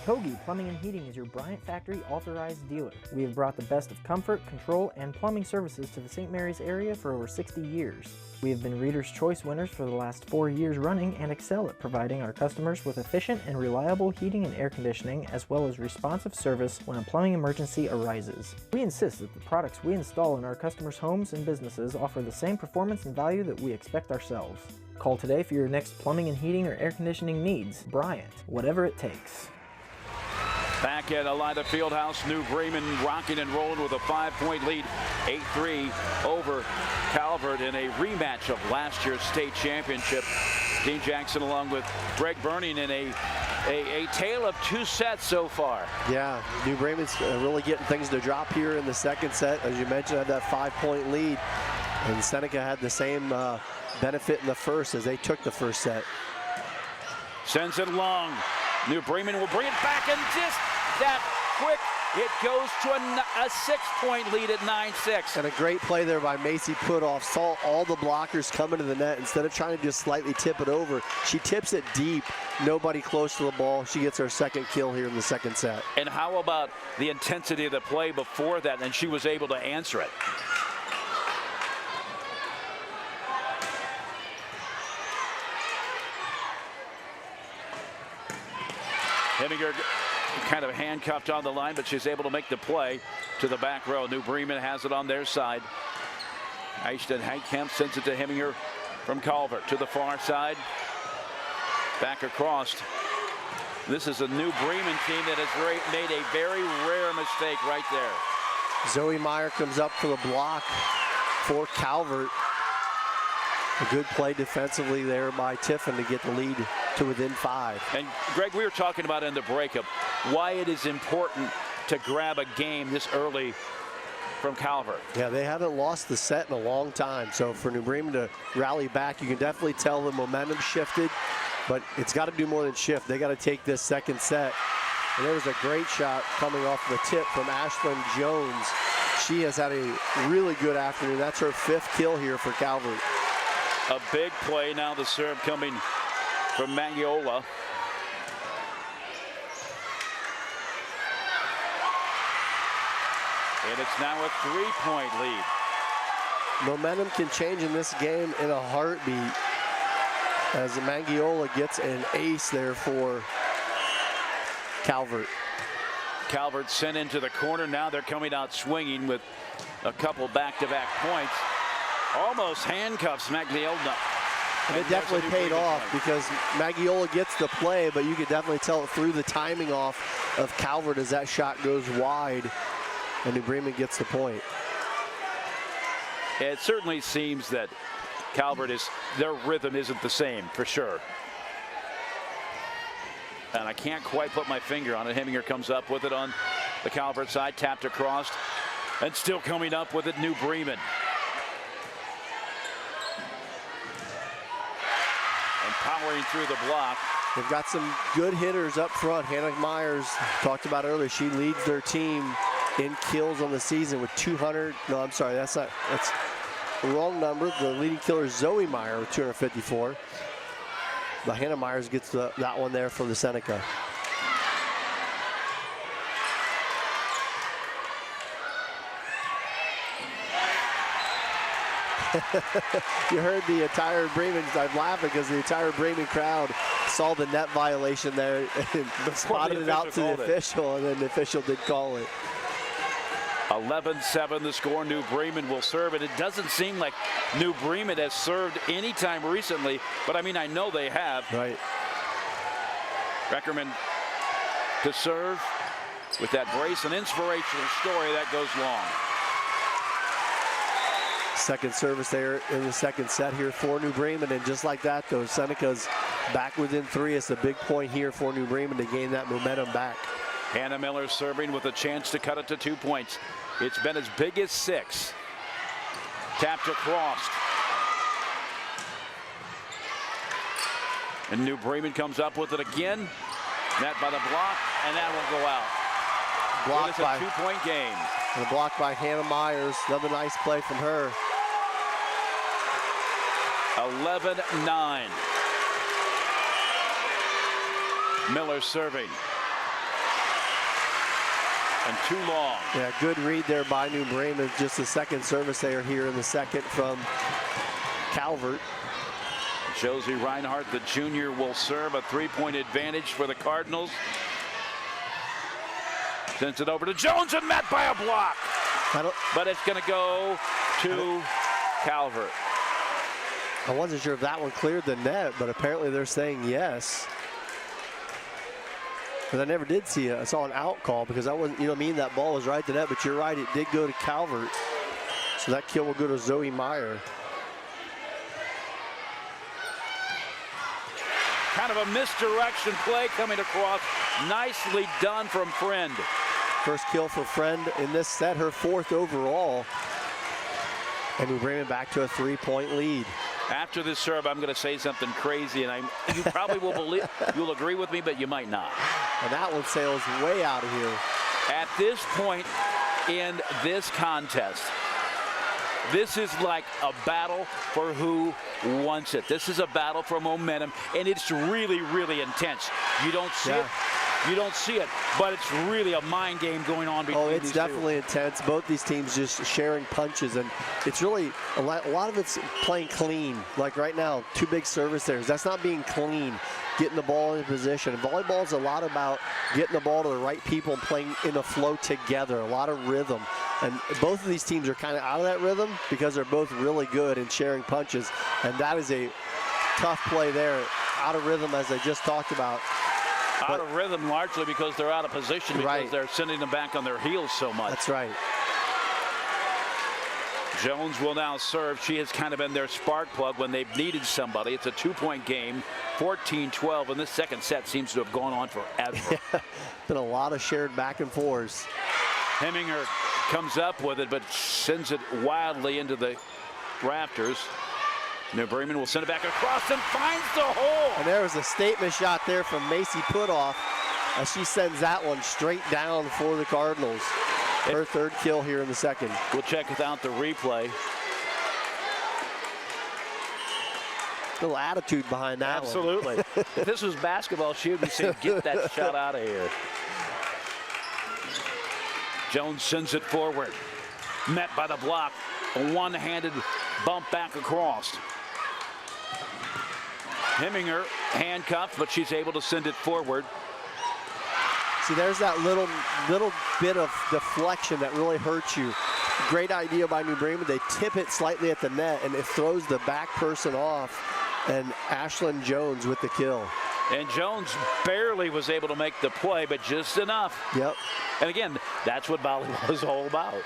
Kogi Plumbing and Heating is your Bryant Factory authorized dealer. We have brought the best of comfort, control, and plumbing services to the St. Mary's area for over 60 years. We have been Reader's Choice winners for the last 4 years running and excel at providing our customers with efficient and reliable heating and air conditioning, as well as responsive service when a plumbing emergency arises. We insist that the products we install in our customers' homes and businesses offer the same performance and value that we expect ourselves. Call today for your next plumbing and heating or air conditioning needs. Bryant, whatever it takes. Back at Elida Fieldhouse, New Bremen rocking and rolling with a 5-point lead, 8-3 over Calvert in a rematch of last year's state championship. Dean Jackson along with Greg Burning in a tale of 2 sets so far. Yeah, New Bremen's really getting things to drop here in the second set. As you mentioned, had that 5-point lead. And Seneca had the same benefit in the first as they took the first set. Sends it long. New Bremen will bring it back, and just that quick, it goes to a 6-point lead at 9-6. And a great play there by Macy Putoff. Saw all the blockers coming to the net. Instead of trying to just slightly tip it over, she tips it deep. Nobody close to the ball. She gets her second kill here in the second set. And how about the intensity of the play before that, and she was able to answer it. Heminger kind of handcuffed on the line, but she's able to make the play to the back row. New Bremen has it on their side. Ashton Hankamp sends it to Heminger from Calvert to the far side. Back across. This is a New Bremen team that has made a very rare mistake right there. Zoe Meyer comes up for the block for Calvert. A good play defensively there by Tiffin to get the lead to within 5. And Greg, we were talking about in the breakup why it is important to grab a game this early from Calvert. Yeah, they haven't lost the set in a long time. So for New Bremen to rally back, you can definitely tell the momentum shifted, but it's got to do more than shift. They got to take this second set. And there was a great shot coming off the tip from Ashlyn Jones. She has had a really good afternoon. That's her 5th kill here for Calvert. A big play now, the serve coming from Mangiola. And it's now a 3-point lead. Momentum can change in this game in a heartbeat as Mangiola gets an ace there for Calvert. Calvert sent into the corner. Now they're coming out swinging with a couple back-to-back points. Almost handcuffs Mangiola. And it definitely paid off because Mangiola gets the play, but you could definitely tell it through the timing off of Calvert as that shot goes wide and New Bremen gets the point. It certainly seems that Calvert their rhythm isn't the same for sure. And I can't quite put my finger on it. Heminger comes up with it on the Calvert side, tapped across, and still coming up with it, New Bremen. And powering through the block They've got some good hitters up front. Hannah Myers, talked about earlier, she leads their team in kills on the season with 200. No, I'm sorry, that's the wrong number. The leading killer is Zoe Meyer with 254. But Hannah Myers gets that one there for the Seneca. You heard the entire Bremen, I'm laughing because the entire Bremen crowd saw the net violation there and spotted it out to the official, and then the official did call it. 11-7 the score. New Bremen will serve, and it doesn't seem like New Bremen has served any time recently, but I mean, I know they have. Right. Reckerman to serve with that brace, an inspirational story that goes long. Second service there in the second set here for New Bremen, and just like that, though, Seneca's back within 3. It's a big point here for New Bremen to gain that momentum back. Hannah Miller serving with a chance to cut it to 2 points. It's been as big as 6. Tapped across. And New Bremen comes up with it again. Net by the block, and that will go out. Blocked by, a 2-point game. And a block by Hannah Myers. Another nice play from her. 11-9. Miller serving. And too long. Yeah, good read there by New Bremen. Just the second service there here in the second from Calvert. Josie Reinhardt, the junior, will serve. A 3-point advantage for the Cardinals. Sends it over to Jones and met by a block. But it's going to go to Calvert. I wasn't sure if that one cleared the net, but apparently they're saying yes. Because I never did see it. I saw an out call because I wasn't, you know what I mean? That ball was right at the net, but you're right, it did go to Calvert. So that kill will go to Zoe Meyer. Kind of a misdirection play coming across. Nicely done from Friend. First kill for Friend in this set, her 4th overall. And we bring it back to a 3-point lead. After this serve, I'm going to say something crazy, and you probably will believe, you'll agree with me, but you might not. And that one sails way out of here. At this point in this contest, this is like a battle for who wants it. This is a battle for momentum, and it's really, really intense. You don't see it. You don't see it, but it's really a mind game going on between these two. Oh, it's definitely intense. Both these teams just sharing punches, and it's really a lot of it's playing clean. Like right now, 2 big service errors. That's not being clean, getting the ball in position. Volleyball is a lot about getting the ball to the right people and playing in a flow together, a lot of rhythm. And both of these teams are kind of out of that rhythm because they're both really good in sharing punches, and that is a tough play there. Out of rhythm, as I just talked about. Out of rhythm largely because they're out of position because they're sending them back on their heels so much. That's right. Jones will now serve. She has kind of been their spark plug when they've needed somebody. It's a 2-point game, 14-12, and this second set seems to have gone on forever. Been a lot of shared back and forths. Heminger comes up with it, but sends it wildly into the rafters. New Bremen will send it back across and finds the hole. And there was a statement shot there from Macy Putoff as she sends that one straight down for the Cardinals. Her 3rd kill here in the second. We'll check out the replay. A little attitude behind that Absolutely. one. If this was basketball, she would be saying, get that shot out of here. Jones sends it forward. Met by the block. A one-handed bump back across. Heminger handcuffed, but she's able to send it forward. See, there's that little bit of deflection that really hurts you. Great idea by New Bremen. They tip it slightly at the net, and it throws the back person off. And Ashlyn Jones with the kill. And Jones barely was able to make the play, but just enough. Yep. And again, that's what volleyball is all about.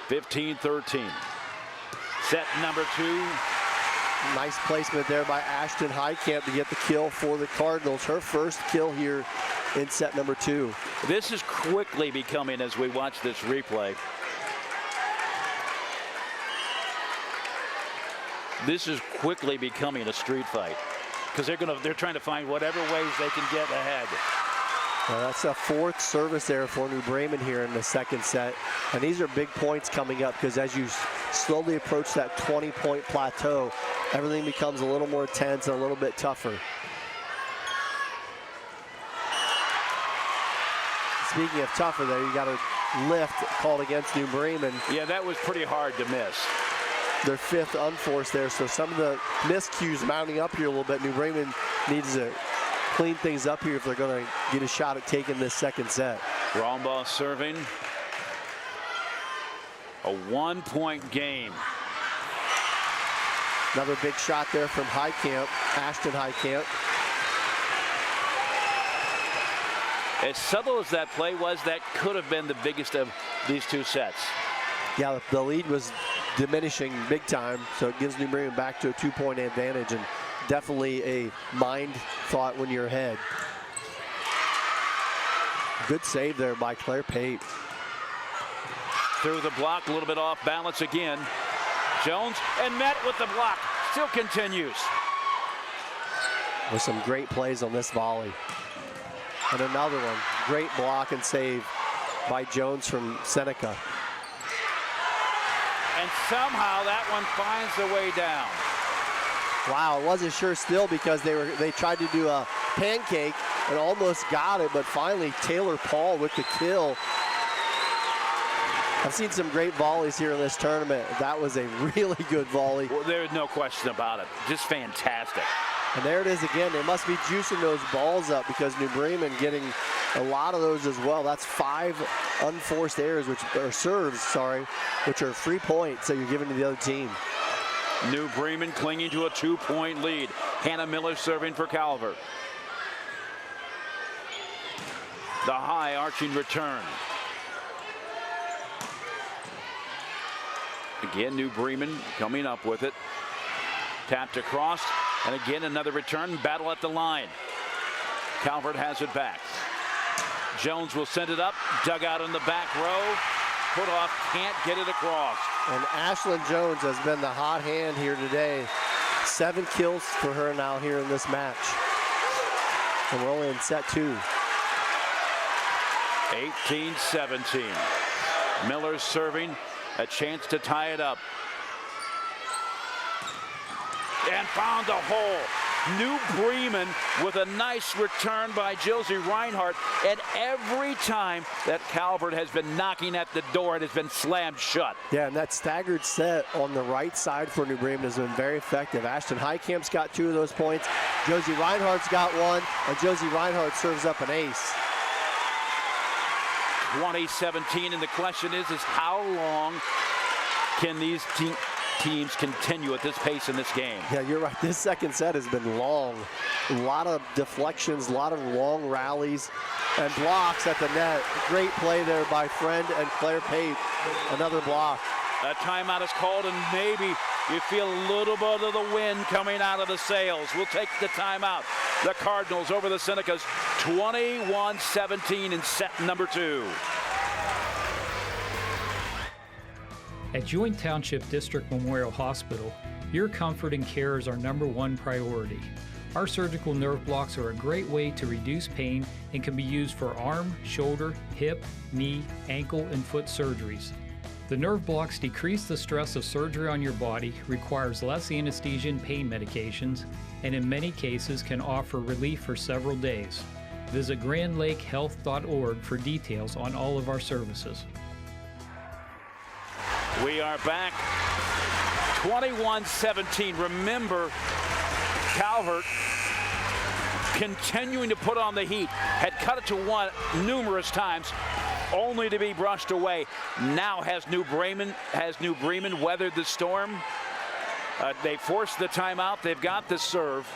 15-13. Set number 2. Nice placement there by Ashton Heitkamp to get the kill for the Cardinals. Her first kill here in set number 2. This is quickly becoming, as we watch this replay, This is quickly becoming a street fight because they're trying to find whatever ways they can get ahead. That's a 4th service error for New Bremen here in the second set. And these are big points coming up because as you slowly approach that 20-point plateau, everything becomes a little more tense and a little bit tougher. Speaking of tougher there, you got a lift called against New Bremen. Yeah, that was pretty hard to miss. Their 5th unforced there, so some of the miscues mounting up here a little bit. New Bremen needs to clean things up here if they're going to get a shot at taking this second set. Rombaugh serving. A 1-point game. Another big shot there from Highcamp, Ashton Highcamp. As subtle as that play was, that could have been the biggest of these 2 sets. Yeah, the lead was diminishing big time, so it gives New Bremen back to a 2-point advantage, and definitely a mind thought when you're ahead. Good save there by Claire Pate. Through the block, a little bit off balance again. Jones, and met with the block, still continues. With some great plays on this volley. And another one, great block and save by Jones from Seneca. And somehow that one finds the way down. Wow, it wasn't sure still because they tried to do a pancake and almost got it, but finally Taylor Paul with the kill. I've seen some great volleys here in this tournament. That was a really good volley. Well, there's no question about it. Just fantastic. And there it is again. They must be juicing those balls up because New Bremen getting a lot of those as well. That's 5 unforced errors, serves, which are free points that you're giving to the other team. New Bremen clinging to a 2-point lead. Hannah Miller serving for Calvert. The high arching return. Again, New Bremen coming up with it. Tapped across, and again another return. Battle at the line. Calvert has it back. Jones will send it up. Dug out in the back row. Put off, can't get it across. And Ashlyn Jones has been the hot hand here today. 7 kills for her now here in this match. And we're only in set 2. 18-17. Miller serving, a chance to tie it up. And found a hole. New Bremen with a nice return by Josie Reinhardt. And every time that Calvert has been knocking at the door, it has been slammed shut. Yeah, and that staggered set on the right side for New Bremen has been very effective. Ashton Highcamp's got 2 of those points. Josie Reinhardt's got 1, and Josie Reinhardt serves up an ace. 2017, and the question is how long can these teams continue at this pace in this game? Yeah, you're right. This second set has been long. A lot of deflections, a lot of long rallies, and blocks at the net. Great play there by Friend and Claire Pate. Another block. A timeout is called, and maybe you feel a little bit of the wind coming out of the sails. We'll take the timeout. The Cardinals over the Senecas, 21-17 in set number 2. At Joint Township District Memorial Hospital, your comfort and care is our #1 priority. Our surgical nerve blocks are a great way to reduce pain and can be used for arm, shoulder, hip, knee, ankle, and foot surgeries. The nerve blocks decrease the stress of surgery on your body, requires less anesthesia and pain medications, and in many cases can offer relief for several days. Visit grandlakehealth.org for details on all of our services. We are back. 21-17. Remember, Calvert continuing to put on the heat. Had cut it to 1 numerous times, only to be brushed away. Now has New Bremen weathered the storm? They forced the timeout. They've got the serve.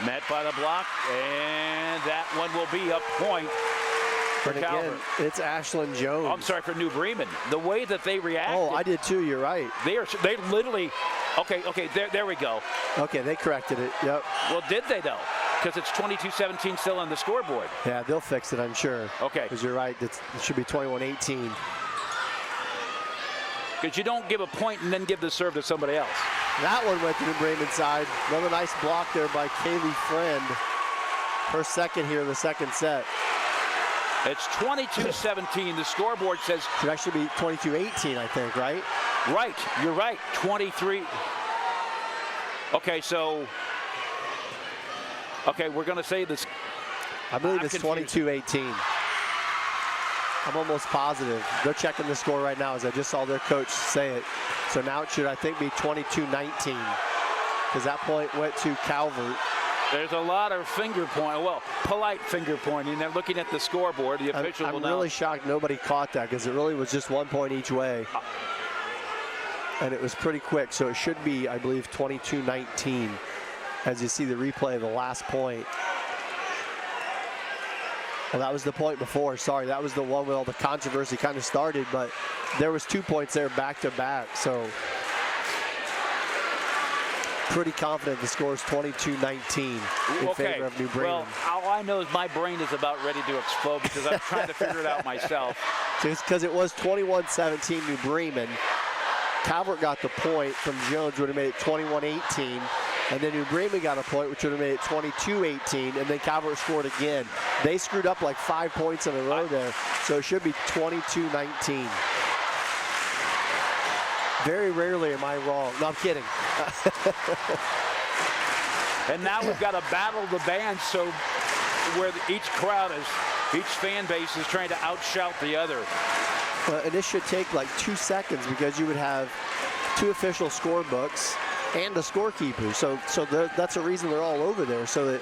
Met by the block, and that one will be a point for Calvert. Again, it's Ashlyn Jones. Oh, I'm sorry, for New Bremen. The way that they reacted. Oh, I did too, you're right. They literally, okay, there we go. Okay, they corrected it, yep. Well, did they though? Because it's 22-17 still on the scoreboard. Yeah, they'll fix it, I'm sure. Okay. Because you're right, it should be 21-18. Because you don't give a point and then give the serve to somebody else. That one went to the Bremen side. Another nice block there by Kaylee Friend. Her second here in the second set. It's 22-17. The scoreboard says... Should actually be 22-18, I think, right? Right, you're right. 23. Okay, so... Okay, we're going to say this. I believe it's 22-18. I'm almost positive. They're checking the score right now as I just saw their coach say it. So now it should, I think, be 22-19 because that point went to Calvert. There's a lot of finger pointing, well, polite finger pointing. They're looking at the scoreboard. The official will now. I'm really shocked nobody caught that because it really was just 1 point each way. And it was pretty quick, so it should be, I believe, 22-19 as you see the replay of the last point. Well, that was the point before. Sorry, that was the one where all the controversy kind of started, but there was 2 points there back to back. So pretty confident the score is 22-19 in favor of New Bremen. Well, all I know is my brain is about ready to explode because I'm trying to figure it out myself. Because it was 21-17 New Bremen. Calvert got the point from Jones, would have made it 21-18. And then New Bremen got a point, which would have made it 22-18, and then Calvert scored again. They screwed up like 5 points in a row there, so it should be 22-19. Very rarely am I wrong. No, I'm kidding. And now we've got a battle of the bands, so where each crowd is, each fan base is trying to outshout the other. And this should take like 2 seconds because you would have 2 official scorebooks and a scorekeeper. So that's a reason they're all over there, so that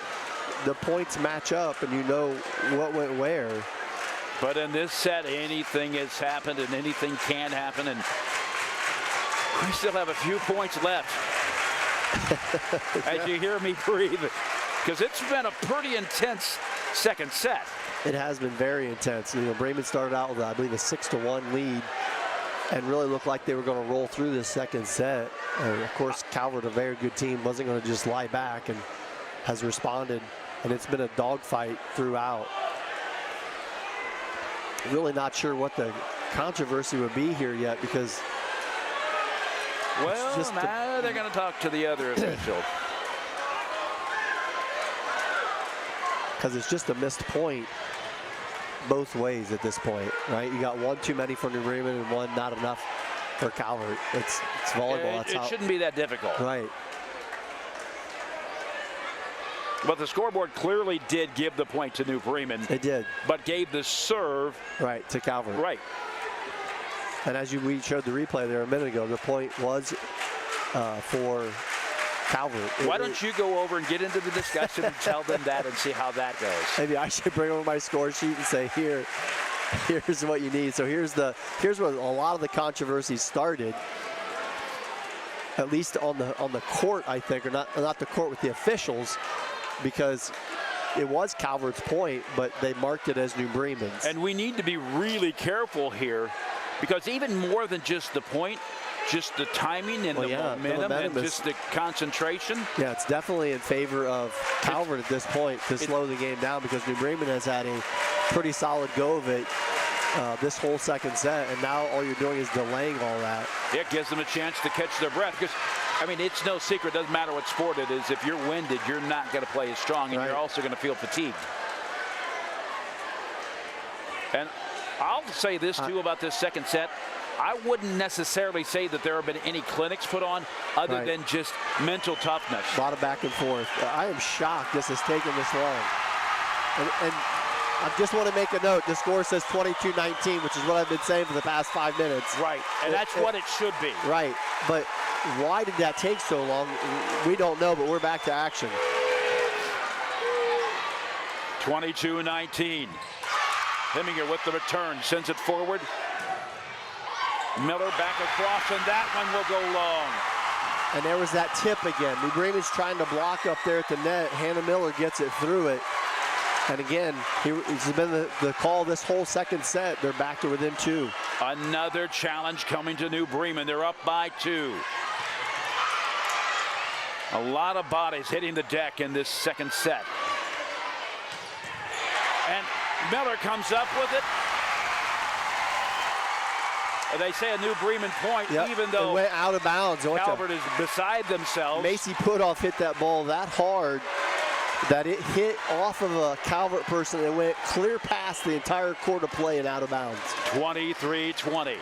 the points match up and you know what went where. But in this set, anything has happened and anything can happen, and we still have a few points left. As you hear me breathe, because it's been a pretty intense second set. It has been very intense. You know, Bremen started out with, I believe, a 6-1 lead and really looked like they were going to roll through this second set. And of course, Calvert, a very good team, wasn't going to just lie back and has responded. And it's been a dogfight throughout. Really not sure what the controversy would be here yet because well, now they're going to talk to the other official. Because it's just a missed point both ways at this point, right? You got 1 too many for New Bremen and 1 not enough for Calvert. It's volleyball. It shouldn't be that difficult. Right. But the scoreboard clearly did give the point to New Bremen. It did. But gave the serve. Right, to Calvert. Right. And as we showed the replay there a minute ago, the point was for Calvert. Why don't you go over and get into the discussion and tell them that and see how that goes? Maybe I should bring over my score sheet and say, here's what you need. So here's where a lot of the controversy started. At least on the court, I think, or not the court with the officials, because it was Calvert's point, but they marked it as New Bremen's. And we need to be really careful here, because even more than just the point, just the timing and the momentum and just the concentration. Yeah, it's definitely in favor of Calvert at this point to slow the game down, because New Bremen has had a pretty solid go of it this whole second set, and now all you're doing is delaying all that. It gives them a chance to catch their breath, because I mean, it's no secret, doesn't matter what sport it is, if you're winded, you're not going to play as strong, and you're also going to feel fatigued. And I'll say this too about this second set. I wouldn't necessarily say that there have been any clinics put on other than just mental toughness. A lot of back and forth. I am shocked this has taken this long. And I just want to make a note. The score says 22-19, which is what I've been saying for the past 5 minutes. Right, and that's what it should be. Right, but why did that take so long? We don't know, but we're back to action. 22-19. Heminger with the return, sends it forward. Miller back across, and that one will go long. And there was that tip again. New Bremen's trying to block up there at the net. Hannah Miller gets it through it. And again, it's been the call this whole second set. They're back to within 2. Another challenge coming to New Bremen. They're up by 2. A lot of bodies hitting the deck in this second set. Miller comes up with it. And they say a New Bremen point, even though it went out of bounds. Calvert is beside themselves. Macy Putoff hit that ball that hard that it hit off of a Calvert person and went clear past the entire court of play and out of bounds. 23-20.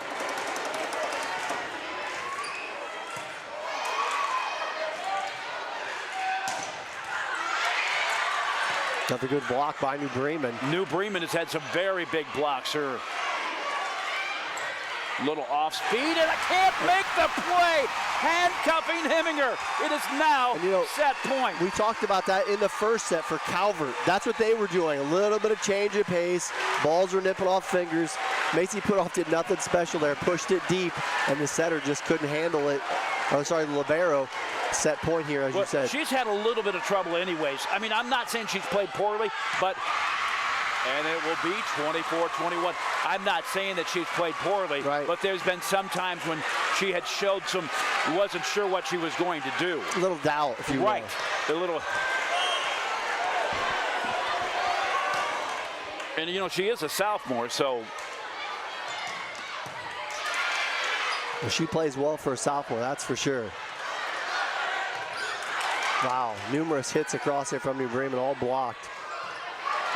Another good block by New Bremen. New Bremen has had some very big blocks here. Little off speed, and I can't make the play. Handcuffing Heminger. It is now set point. We talked about that in the first set for Calvert. That's what they were doing. A little bit of change of pace. Balls were nipping off fingers. Macy Putoff did nothing special there. Pushed it deep, and the setter just couldn't handle it. Oh, sorry, the libero. Set point here, as you said. She's had a little bit of trouble anyways. I mean, I'm not saying she's played poorly, but... And it will be 24-21. I'm not saying that she's played poorly, but there's been some times when she had showed wasn't sure what she was going to do. A little doubt, if you will. Right. A little. And, she is a sophomore, so. Well, she plays well for a sophomore, that's for sure. Wow, numerous hits across there from New Bremen, all blocked.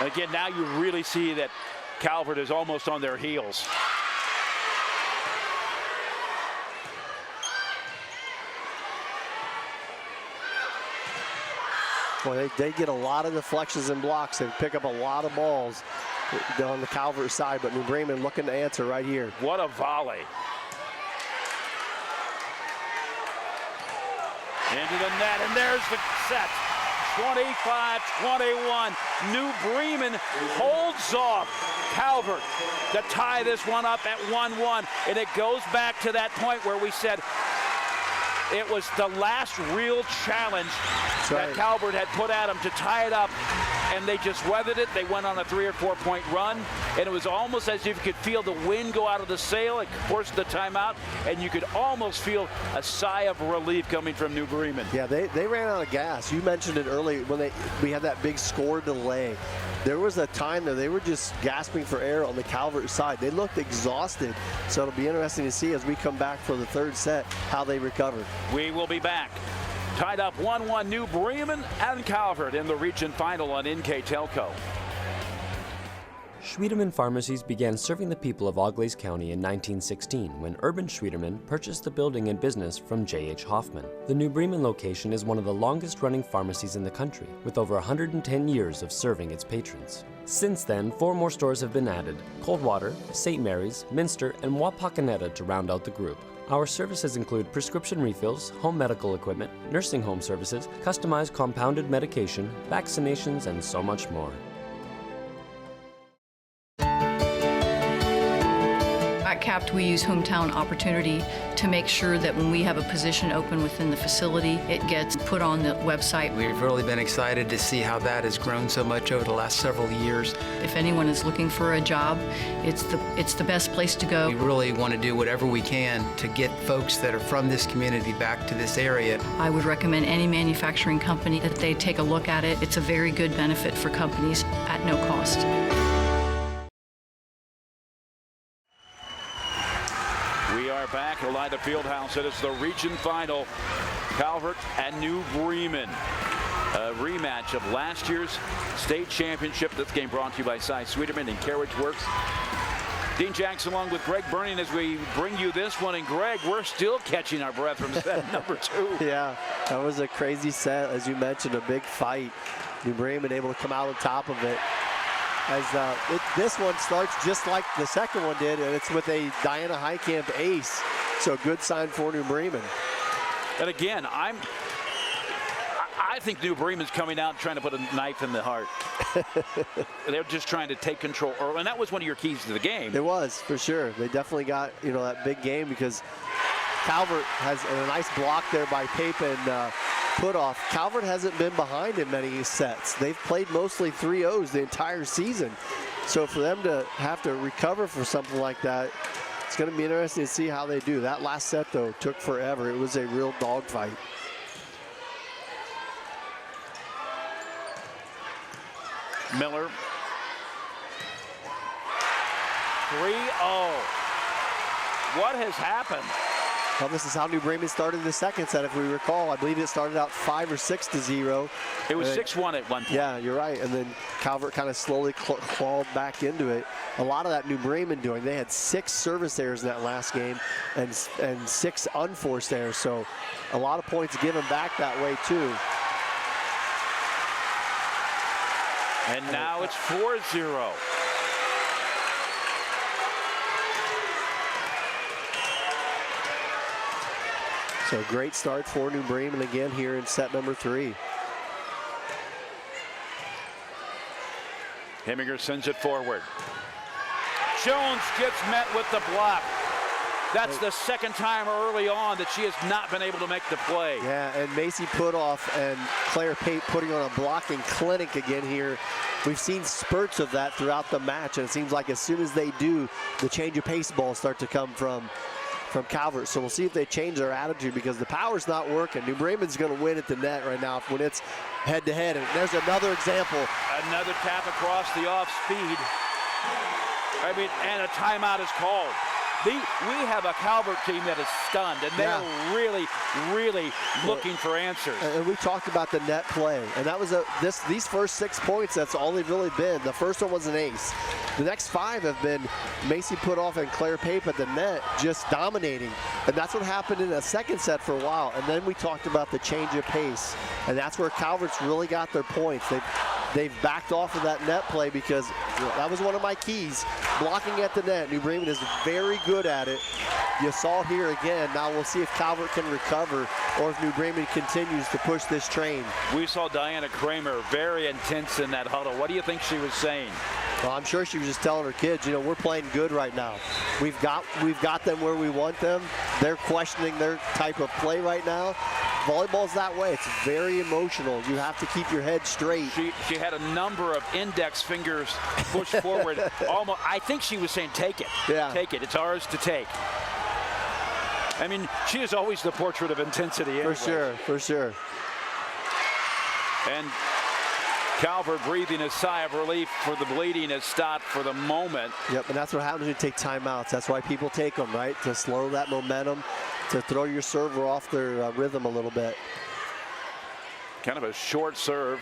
And again, now you really see that Calvert is almost on their heels. Boy, they get a lot of deflections and blocks. They pick up a lot of balls on the Calvert side, but New Bremen looking to answer right here. What a volley. Into the net, and there's the set. 25-21. New Bremen holds off Calvert to tie this one up at 1-1. And it goes back to that point where we said it was the last real challenge that Calvert had put at them to tie it up. And they just weathered it. They went on a 3 or 4 point run. And it was almost as if you could feel the wind go out of the sail. It forced the timeout. And you could almost feel a sigh of relief coming from New Bremen. Yeah, they ran out of gas. You mentioned it early when we had that big score delay. There was a time that they were just gasping for air on the Calvert side. They looked exhausted. So it'll be interesting to see as we come back for the third set how they recover. We will be back. Tied up 1-1, New Bremen and Calvert in the region final on NKTelco. Schwiedemann Pharmacies began serving the people of Auglaize County in 1916 when Urban Schwiedemann purchased the building and business from J.H. Hoffman. The New Bremen location is one of the longest-running pharmacies in the country, with over 110 years of serving its patrons. Since then, 4 more stores have been added: Coldwater, St. Mary's, Minster, and Wapakoneta to round out the group. Our services include prescription refills, home medical equipment, nursing home services, customized compounded medication, vaccinations, and so much more. At CAPT, we use Hometown Opportunity to make sure that when we have a position open within the facility, it gets put on the website. We've really been excited to see how that has grown so much over the last several years. If anyone is looking for a job, it's the best place to go. We really want to do whatever we can to get folks that are from this community back to this area. I would recommend any manufacturing company that they take a look at it. It's a very good benefit for companies at no cost. We are back at Elida Fieldhouse. It is the region final. Calvert and New Bremen. A rematch of last year's state championship. This game brought to you by Cy Sweeterman and Carriage Works. Dean Jackson along with Greg Burning as we bring you this one. And Greg, we're still catching our breath from set number 2. Yeah, that was a crazy set. As you mentioned, a big fight. New Bremen able to come out on top of it. As this one starts just like the second one did, and it's with a Diana Heitkamp ace. So a good sign for New Bremen. And again, I think New Bremen's coming out trying to put a knife in the heart. They're just trying to take control early, and that was one of your keys to the game. It was, for sure. They definitely got, that big game because Calvert has a nice block there by Pape and Putoff. Calvert hasn't been behind in many sets. They've played mostly 3-0s the entire season. So for them to have to recover for something like that, it's going to be interesting to see how they do. That last set, though, took forever. It was a real dogfight. Miller 3-0. What has happened? Well, this is how New Bremen started the second set, if we recall. I believe it started out 5 or 6-0. It was 6-1 at one point. Yeah, you're right. And then Calvert kind of slowly clawed back into it. A lot of that New Bremen doing. They had 6 service errors in that last game and 6 unforced errors. So a lot of points given back that way, too. And now it's 4-0. So great start for New Bremen again here in set number 3. Heminger sends it forward. Jones gets met with the block. That's the second time early on that she has not been able to make the play. Yeah, and Macy Putoff and Claire Pate putting on a blocking clinic again here. We've seen spurts of that throughout the match, and it seems like as soon as they do, the change of pace balls start to come from Calvert. So we'll see if they change their attitude, because the power's not working. New Bremen's going to win at the net right now when it's head-to-head. And there's another example. Another tap across the off speed. And a timeout is called. We have a Calvert team that is stunned, and they're really, really looking for answers. And we talked about the net play, and that was these first 6 points. That's all they've really been. The first one was an ace. The next 5 have been Macy Putoff and Claire Pape at the net, just dominating. And that's what happened in the second set for a while. And then we talked about the change of pace, and that's where Calvert's really got their points. They've backed off of that net play, because that was one of my keys. Blocking at the net. New Bremen is very good at it. You saw it here again. Now we'll see if Calvert can recover, or if New Bremen continues to push this train. We saw Diana Kramer very intense in that huddle. What do you think she was saying? Well, I'm sure she was just telling her kids, we're playing good right now. We've got them where we want them. They're questioning their type of play right now. Volleyball's that way. It's very emotional. You have to keep your head straight. She had a number of index fingers pushed forward. Almost, I think she was saying, take it. Yeah. Take it. It's ours to take. I mean, she is always the portrait of intensity anyway. For sure. And Calvert breathing a sigh of relief, for the bleeding has stopped for the moment. Yep, and that's what happens when you take timeouts. That's why people take them, right? To slow that momentum, to throw your server off their rhythm a little bit. Kind of a short serve.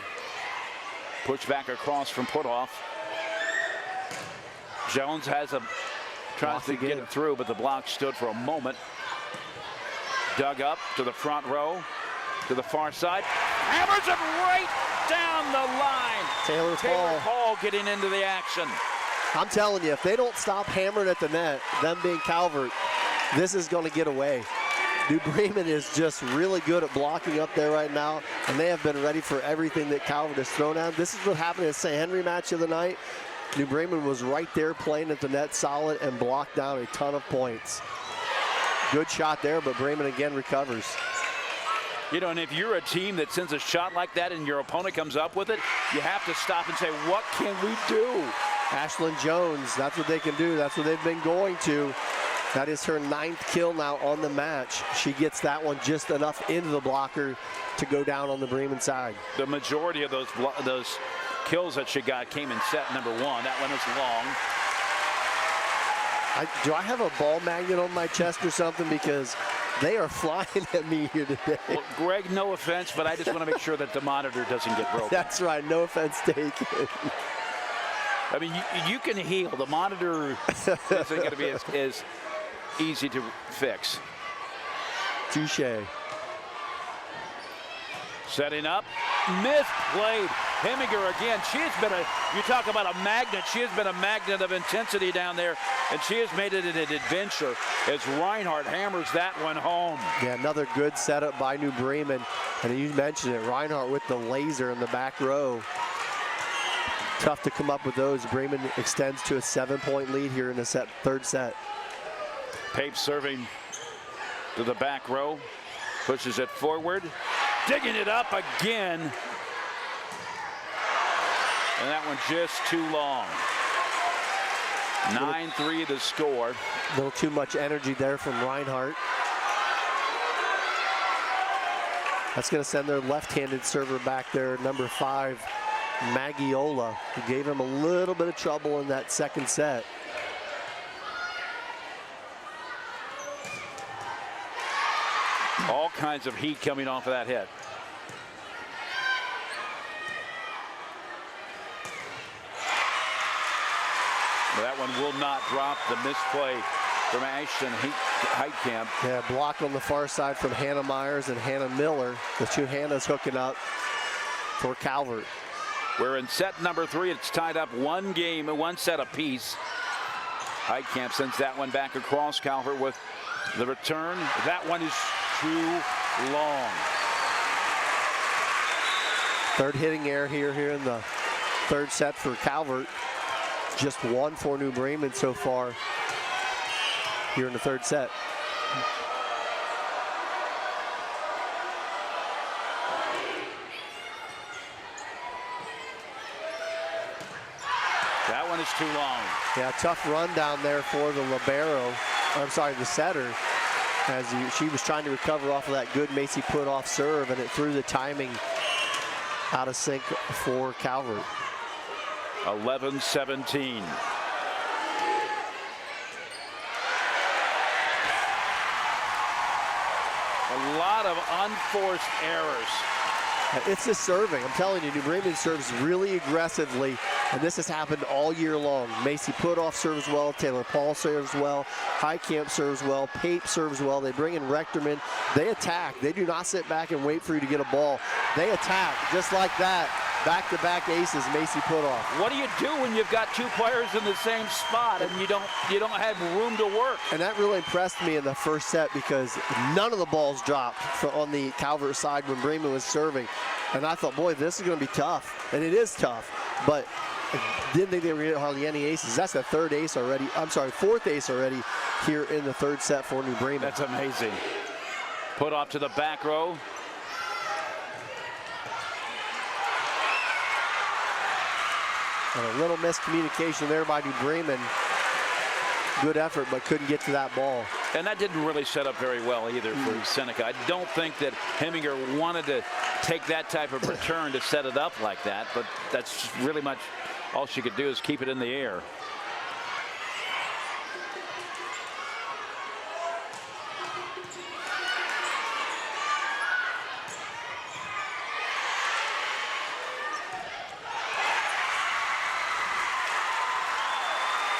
Push back across from Putoff. Jones tries to get it through, but the block stood for a moment. Dug up to the front row, to the far side. Hammers it right down the line. Taylor Paul getting into the action. I'm telling you, if they don't stop hammering at the net, them being Calvert, this is going to get away. New Bremen is just really good at blocking up there right now, and they have been ready for everything that Calvert has thrown out. This is what happened in the St. Henry match of the night. New Bremen was right there playing at the net solid and blocked down a ton of points. Good shot there, but Bremen again recovers. And if you're a team that sends a shot like that and your opponent comes up with it, you have to stop and say, what can we do? Ashlyn Jones, that's what they can do. That's what they've been going to. That is her 9th kill now on the match. She gets that one just enough into the blocker to go down on the Bremen side. The majority of those kills that she got came in set number 1. That one was long. Do I have a ball magnet on my chest or something? Because they are flying at me here today. Well, Greg, no offense, but I just want to make sure that the monitor doesn't get broken. That's right. No offense taken. I mean, you can heal. The monitor isn't going to be as easy to fix. Touche. Setting up. Misplayed. Heminger again. She has been you talk about a magnet. She has been a magnet of intensity down there, and she has made it an adventure as Reinhardt hammers that one home. Yeah, another good setup by New Bremen. And you mentioned it, Reinhardt with the laser in the back row. Tough to come up with those. Bremen extends to a 7-point lead here in the third set. Pape serving to the back row. Pushes it forward. Digging it up again. And that one just too long. 9-3 the score. A little too much energy there from Reinhardt. That's going to send their left-handed server back there, number 5, Maggiola, who gave him a little bit of trouble in that second set. All kinds of heat coming off of that hit. That one will not drop. The misplay from Ashton Heitkamp. Yeah, block on the far side from Hannah Myers and Hannah Miller. The two Hannahs hooking up for Calvert. We're in set number 3. It's tied up 1 game, 1 set apiece. Heitkamp sends that one back across. Calvert with the return. That one is too long. Third hitting error here in the third set for Calvert. Just 1 for New Bremen so far here in the third set. That one is too long. Yeah, tough run down there for the libero. I'm sorry, the setter. As she was trying to recover off of that good Macy put off serve, and it threw the timing out of sync for Calvert. 11-17. A lot of unforced errors. It's the serving. I'm telling you, New Bremen serves really aggressively, and this has happened all year long. Macy Putoff serves well, Taylor Paul serves well, Heitkamp serves well, Pape serves well. They bring in Rechterman. They attack. They do not sit back and wait for you to get a ball. They attack just like that. Back-to-back aces, Macy Putoff. What do you do when you've got 2 players in the same spot and you don't have room to work? And that really impressed me in the first set because none of the balls dropped on the Calvert side when Bremen was serving. And I thought, boy, this is going to be tough. And it is tough. But I didn't think they were going to get hardly any aces. That's the fourth ace already here in the third set for New Bremen. That's amazing. Put off to the back row. And a little miscommunication there by New Bremen. Good effort, but couldn't get to that ball. And that didn't really set up very well either for Seneca. I don't think that Heminger wanted to take that type of return to set it up like that, but that's really much all she could do is keep it in the air.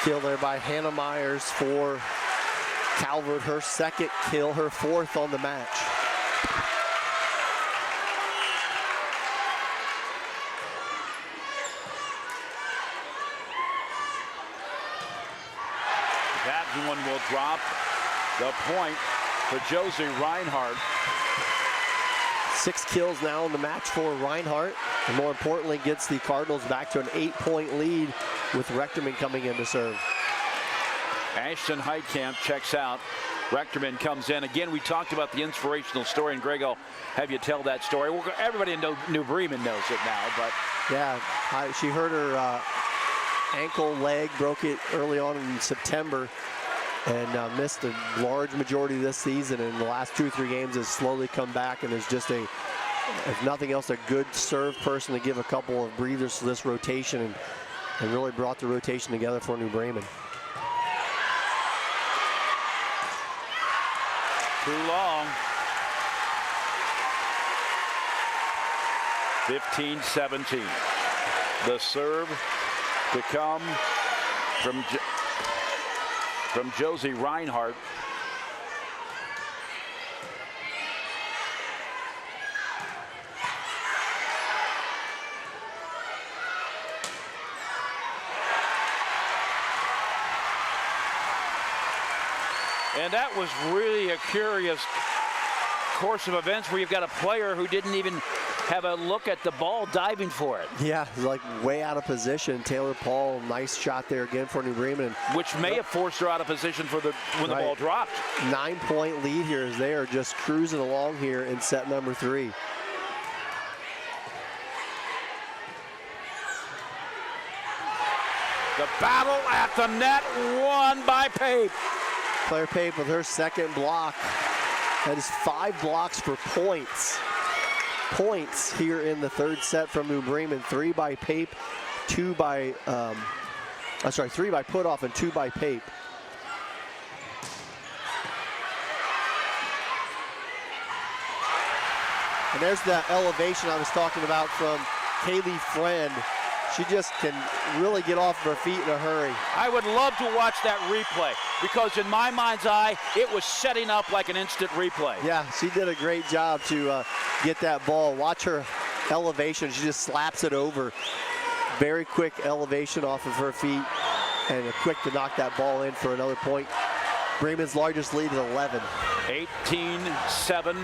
Kill there by Hannah Myers for Calvert. Her second kill, her 4th on the match. That one will drop. The point for Josie Reinhardt. 6 kills now in the match for Reinhardt. And more importantly, gets the Cardinals back to an 8-point lead with Rechterman coming in to serve. Ashton Heitkamp checks out. Rechterman comes in. Again, we talked about the inspirational story, and Greg, I'll have you tell that story. Well, everybody in New Bremen knows it now, but. Yeah, she hurt her ankle leg, broke it early on in September, and missed a large majority of this season. And the last 2 or 3 games has slowly come back, and is just if nothing else, a good serve person to give a couple of breathers to this rotation, and really brought the rotation together for New Bremen. Too long. 15-17. The serve to come from Josie Reinhardt. And that was really a curious course of events where you've got a player who didn't even have a look at the ball diving for it. Yeah, like way out of position. Taylor Paul, nice shot there again for New Bremen. Which may have forced her out of position for when the ball dropped. 9-point lead here as they are just cruising along here in set number 3. The battle at the net won by Pape. Claire Pape with her second block. That is 5 blocks for points. Points here in the third set from New Bremen. 3 by Pape, 3 by Putoff and 2 by Pape. And there's that elevation I was talking about from Kaylee Friend. She just can really get off her feet in a hurry. I would love to watch that replay because in my mind's eye, it was setting up like an instant replay. Yeah, she did a great job to get that ball. Watch her elevation. She just slaps it over. Very quick elevation off of her feet and quick to knock that ball in for another point. Bremen's largest lead is 11. 18-7,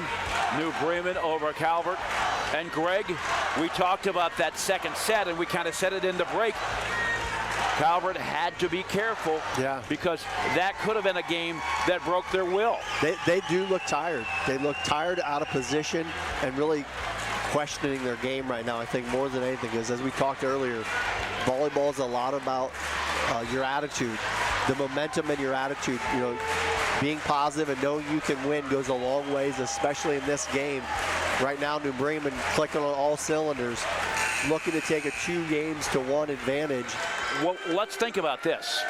New Bremen over Calvert. And Greg, we talked about that second set, and we kind of set it in the break. Calvert had to be careful because that could have been a game that broke their will. They do look tired. They look tired, out of position, and really questioning their game right now, I think, more than anything. Because as we talked earlier, volleyball is a lot about your attitude, the momentum in your attitude. You know, being positive and knowing you can win goes a long ways, especially in this game. Right now, New Bremen clicking on all cylinders, looking to take a 2-1 advantage. Well, let's think about this.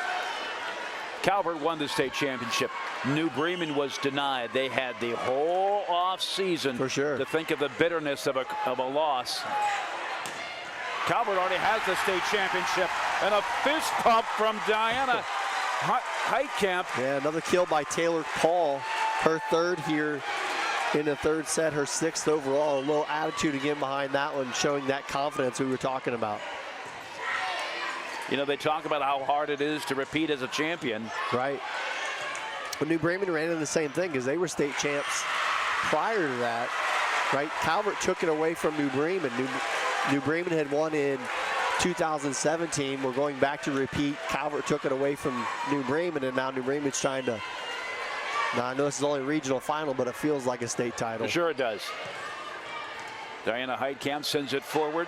Calvert won the state championship. New Bremen was denied. They had the whole off season to think of the bitterness of a loss. Calvert already has the state championship, and a fist pump from Diana Heitkamp. Yeah, another kill by Taylor Paul, her third here in the third set, her 6th overall. A little attitude again behind that one, showing that confidence we were talking about. You know, they talk about how hard it is to repeat as a champion. Right. But New Bremen ran into the same thing because they were state champs prior to that, right? Calvert took it away from New Bremen. New Bremen had won in 2017. We're going back to repeat. Calvert took it away from New Bremen, and now New Bremen's trying to. Now, I know this is only a regional final, but it feels like a state title. Sure it does. Diana Heitkamp sends it forward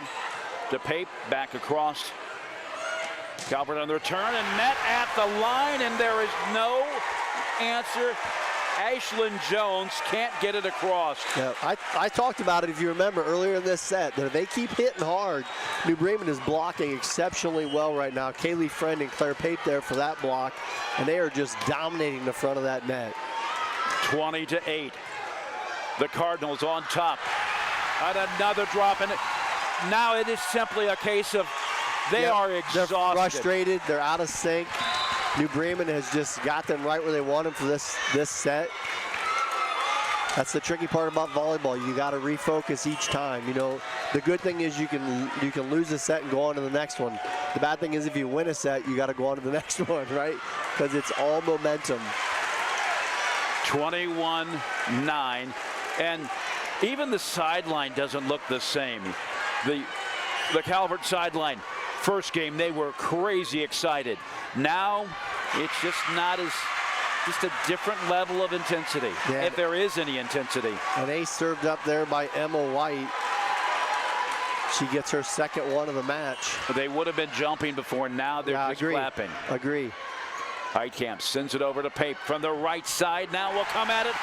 to Pape, back across. Calvert on the return and net at the line, and there is no answer. Ashlyn Jones can't get it across. Yeah, I talked about it, if you remember, earlier in this set, that if they keep hitting hard, New Bremen is blocking exceptionally well right now. Kaylee Friend and Claire Pape there for that block, and they are just dominating the front of that net. 20-8. The Cardinals on top. And another drop, and now it is simply a case of they are exhausted. They're frustrated. They're out of sync. New Bremen has just got them right where they want them for this set. That's the tricky part about volleyball. You got to refocus each time. You know, the good thing is you can lose a set and go on to the next one. The bad thing is if you win a set, you got to go on to the next one, right? Because it's all momentum. 21-9, and even the sideline doesn't look the same. The Calvert sideline, first game, they were crazy excited. Now, it's just not as, just a different level of intensity, if there is any intensity. An ace served up there by Emma White. She gets her second one of the match. They would have been jumping before, now they're just clapping. Agree. Heitkamp sends it over to Pape from the right side. Now will come at it,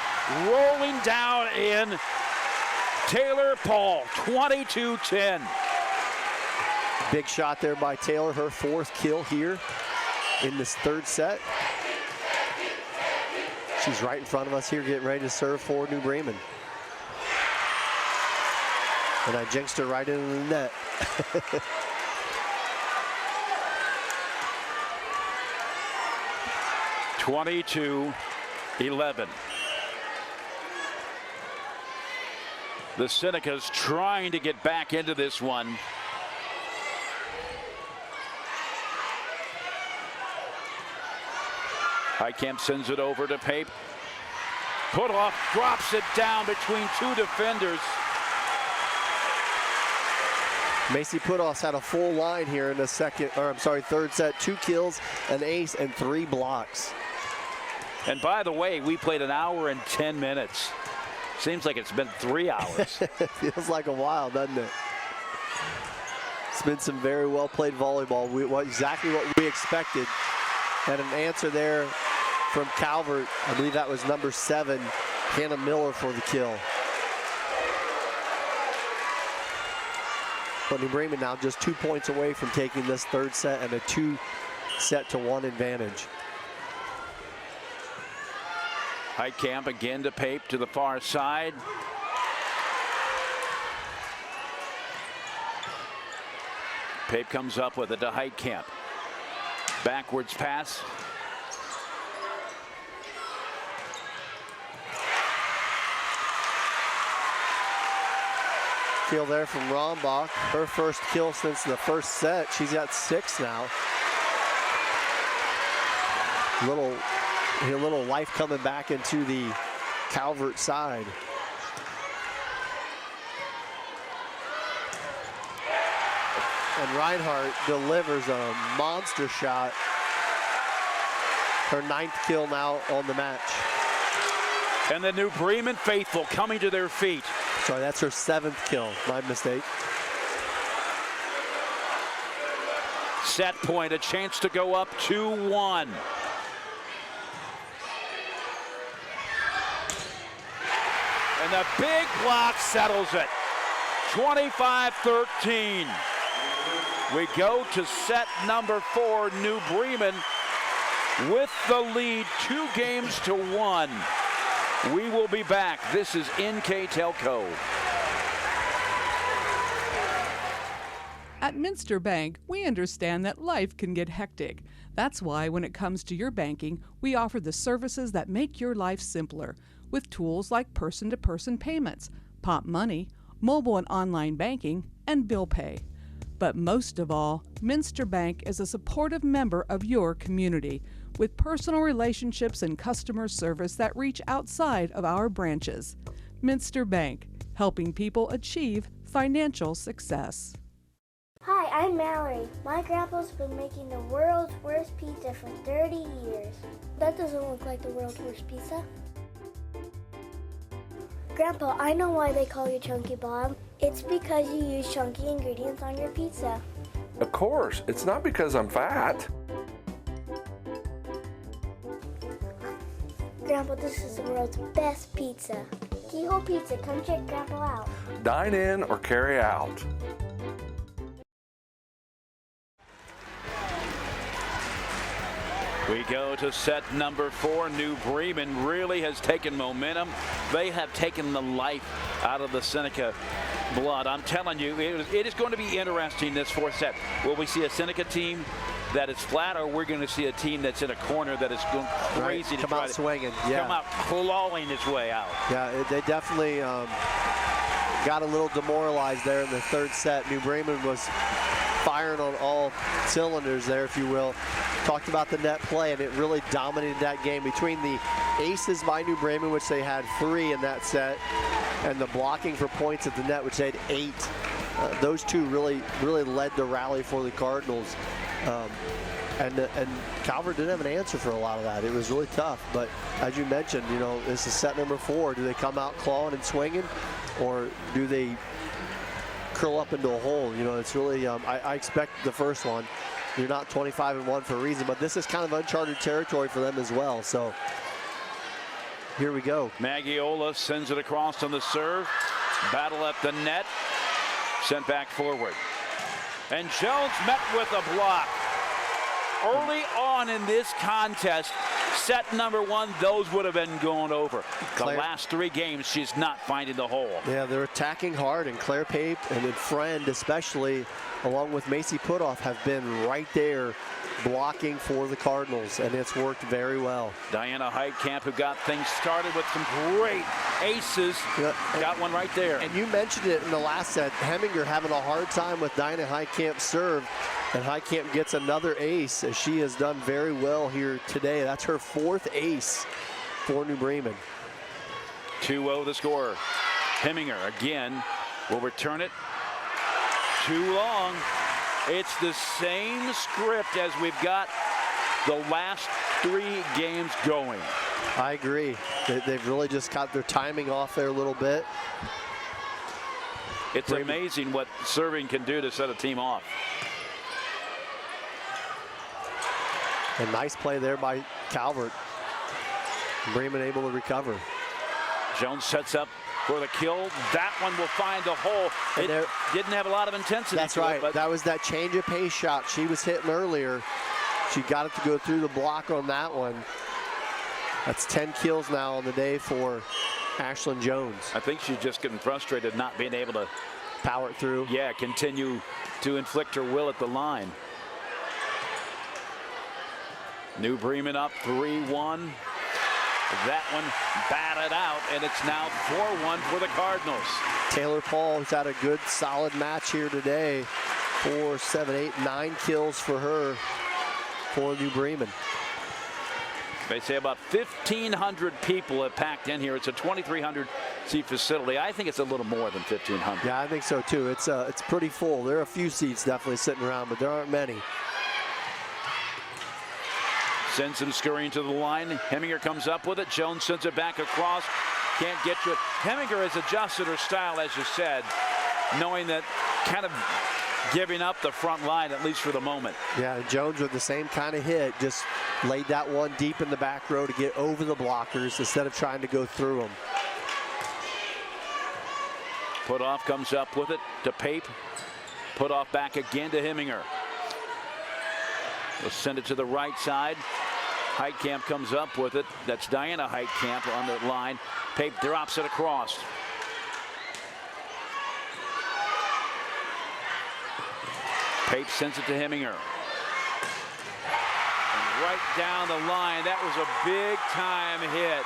rolling down in Taylor Paul, 22-10. Big shot there by Taylor, her 4th kill here in this third set. She's right in front of us here, getting ready to serve for New Bremen. And I jinxed her right into the net. 22-11. The Senecas trying to get back into this one. Heitkamp sends it over to Pape. Put off, drops it down between 2 defenders. Macy Putoff's had a full line here in the third set. 2 kills, an ace, and 3 blocks. And by the way, we played an hour and 10 minutes. Seems like it's been 3 hours. Feels like a while, doesn't it? It's been some very well played volleyball. Exactly what we expected. And an answer there from Calvert. I believe that was number 7, Hannah Miller, for the kill. But New Bremen now just 2 points away from taking this third set and a 2-1 advantage. Heitkamp again to Pape to the far side. Pape comes up with it to Heitkamp. Backwards pass. Kill there from Rombach. Her first kill since the first set. She's got 6 now. A little life coming back into the Calvert side. And Reinhardt delivers a monster shot. Her 9th kill now on the match. And the New Bremen faithful coming to their feet. Sorry, that's her 7th kill. My mistake. Set point, a chance to go up 2-1. And the big block settles it. 25-13. We go to set number 4. New Bremen with the lead 2-1. We will be back. This is NKTelco. At Minster Bank, we understand that life can get hectic. That's why when it comes to your banking, we offer the services that make your life simpler with tools like person-to-person payments, Pop Money, mobile and online banking, and bill pay. But most of all, Minster Bank is a supportive member of your community with personal relationships and customer service that reach outside of our branches. Minster Bank, helping people achieve financial success. Hi, I'm Mallory. My grandpa's been making the world's worst pizza for 30 years. That doesn't look like the world's worst pizza. Grandpa, I know why they call you Chunky Bob. It's because you use chunky ingredients on your pizza. Of course, it's not because I'm fat. Grandpa, this is the world's best pizza. Keyhole Pizza, come check Grandpa out. Dine in or carry out. We go to set number 4. New Bremen really has taken momentum. They have taken the life out of the Seneca blood. I'm telling you, it is going to be interesting this 4th set. Will we see a Seneca team that is flat, or we're going to see a team that's in a corner that is going crazy to come try out to swinging? Yeah. come out clawing its way out? Yeah, they definitely got a little demoralized there in the 3rd set. New Bremen was firing on all cylinders there, if you will. Talked about the net play, and it really dominated that game between the aces by New Bremen, which they had 3 in that set, and the blocking for points at the net, which they had 8. Those two really led the rally for the Cardinals. And Calvert didn't have an answer for a lot of that. It was really tough. But as you mentioned, you know, this is set number 4. Do they come out clawing and swinging, or do they curl up into a hole? You know, it's really, I expect the first one. You're not 25-1 for a reason, but this is kind of uncharted territory for them as well. So here we go. Maggiola sends it across on the serve. Battle at the net. Sent back forward. And Jones met with a block. Early on in this contest, set number 1, those would have been going over. The last 3 games, she's not finding the hole. Yeah, they're attacking hard, and Claire Pape and then Friend especially, along with Macy Putoff, have been right there blocking for the Cardinals, and it's worked very well. Diana Heitkamp, who got things started with some great aces, got one right there. And you mentioned it in the last set, Heminger having a hard time with Diana Heitkamp's serve, and Heitkamp gets another ace, as she has done very well here today. That's her 4th ace for New Bremen. 2-0 the score. Heminger again will return it. Too long. It's the same script as we've got the last 3 games going. I agree. They've really just got their timing off there a little bit. It's amazing what serving can do to set a team off. A nice play there by Calvert. Bremen able to recover. Jones sets up for the kill. That one will find the hole. It didn't have a lot of intensity. That's right. But that was that change of pace shot she was hitting earlier. She got it to go through the block on that one. That's 10 kills now on the day for Ashlyn Jones. I think she's just getting frustrated not being able to power it through. Yeah, continue to inflict her will at the line. New Bremen up 3-1. That one batted out, and it's now 4-1 for the Cardinals. Taylor Paul has had a good, solid match here today. 4, 7, 8, 9 kills for her for New Bremen. They say about 1,500 people have packed in here. It's a 2,300-seat facility. I think it's a little more than 1,500. Yeah, I think so too. It's pretty full. There are a few seats definitely sitting around, but there aren't many. Sends him scurrying to the line. Heminger comes up with it. Jones sends it back across. Can't get to it. Heminger has adjusted her style, as you said, knowing that kind of giving up the front line, at least for the moment. Yeah, Jones with the same kind of hit, just laid that one deep in the back row to get over the blockers instead of trying to go through them. Putoff comes up with it to Pape. Putoff back again to Heminger. We'll send it to the right side. Heitkamp comes up with it. That's Diana Heitkamp on the line. Pape drops it across. Pape sends it to Heminger. And right down the line, that was a big time hit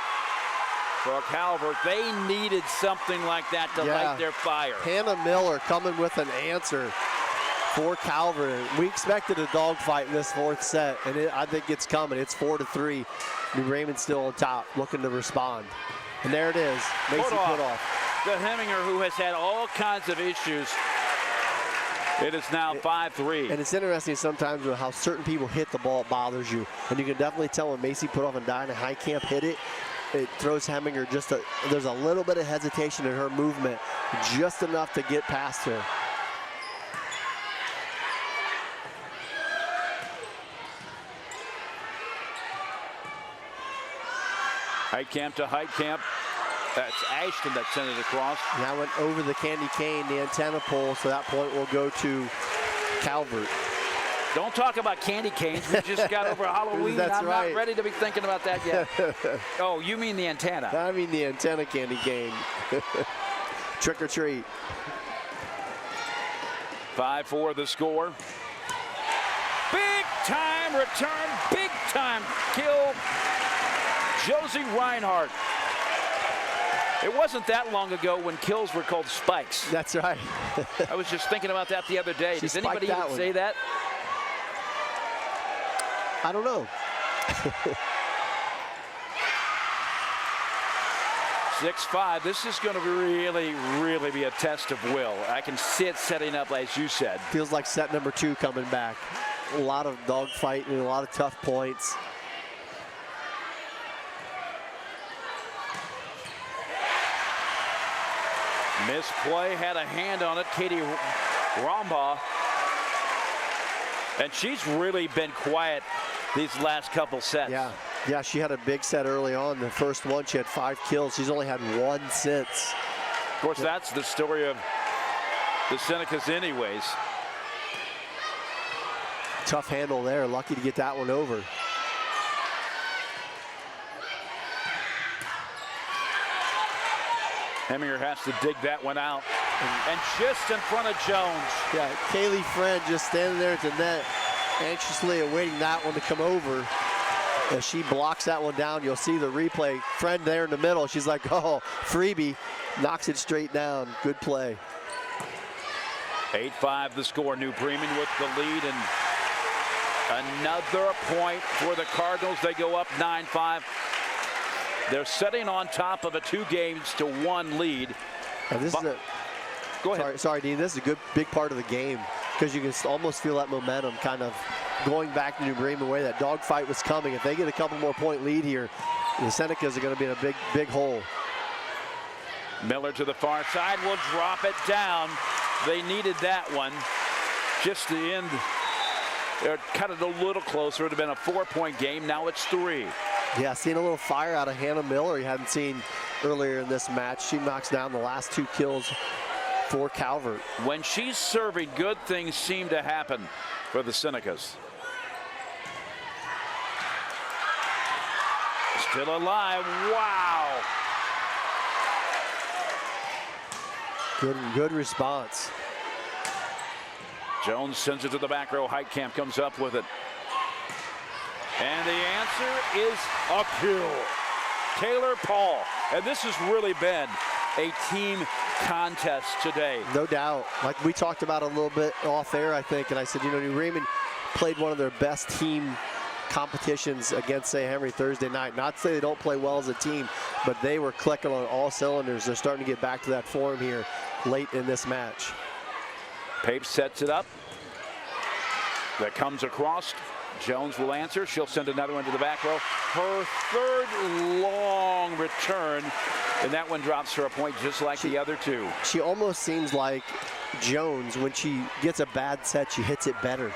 for Calvert. They needed something like that to light their fire. Hannah Miller coming with an answer for Calvert. We expected a dogfight in this fourth set, and I think it's coming. It's 4-3. New Bremen still on top, looking to respond. And there it is, Macy Putoff. The Heminger, who has had all kinds of issues. It is now 5-3. And it's interesting sometimes how certain people hit the ball, it bothers you. And you can definitely tell when Macy Putoff and Diana Heitkamp hit it, it throws Heminger there's a little bit of hesitation in her movement, just enough to get past her. Heitkamp to Heitkamp. That's Ashton that sent it across. And that went over the candy cane, the antenna pole, so that point will go to Calvert. Don't talk about candy canes. We just got over Halloween. I'm not ready to be thinking about that yet. Oh, you mean the antenna? I mean the antenna candy cane. Trick or treat. 5-4 the score. Big time return, big time kill. Josie Reinhardt. It wasn't that long ago when kills were called spikes. That's right. I was just thinking about that the other day. Does anybody even say that? I don't know. 6-5. This is going to really, really be a test of will. I can see it setting up, as you said. Feels like set number 2 coming back. A lot of dogfighting and a lot of tough points. Misplay, had a hand on it, Katie Rombaugh. And she's really been quiet these last couple sets. Yeah, she had a big set early on. The first one, she had 5 kills. She's only had 1 since. Of course, that's the story of the Senecas anyways. Tough handle there, lucky to get that one over. Heminger has to dig that one out. And just in front of Jones. Yeah, Kaylee Friend just standing there at the net, anxiously awaiting that one to come over. As she blocks that one down, you'll see the replay. Friend there in the middle, she's like, oh, freebie. Knocks it straight down, good play. 8-5 the score, New Bremen with the lead, and another point for the Cardinals. They go up 9-5. They're sitting on top of a 2-1 lead. Now this is Go ahead. Sorry, Dean. This is a big part of the game because you can almost feel that momentum kind of going back to New Bremen, where that dogfight was coming. If they get a couple more point lead here, the Senecas are going to be in a big hole. Miller to the far side will drop it down. They needed that one just to end. They're cut it a little closer. It would have been a 4-point game. Now it's 3. Yeah, seeing a little fire out of Hannah Miller you hadn't seen earlier in this match. She knocks down the last 2 kills for Calvert. When she's serving, good things seem to happen for the Senecas. Still alive. Wow. Good response. Jones sends it to the back row. Heitkamp comes up with it. And the answer is a kill. Taylor Paul. And this has really been a team contest today. No doubt. Like we talked about a little bit off air, I think, and I said, you know, New Bremen played one of their best team competitions against St. Henry Thursday night. Not to say they don't play well as a team, but they were clicking on all cylinders. They're starting to get back to that form here late in this match. Pape sets it up. That comes across. Jones will answer. She'll send another one to the back row. Her third long return, and that one drops for a point just like the other two. She almost seems like Jones, when she gets a bad set, she hits it better.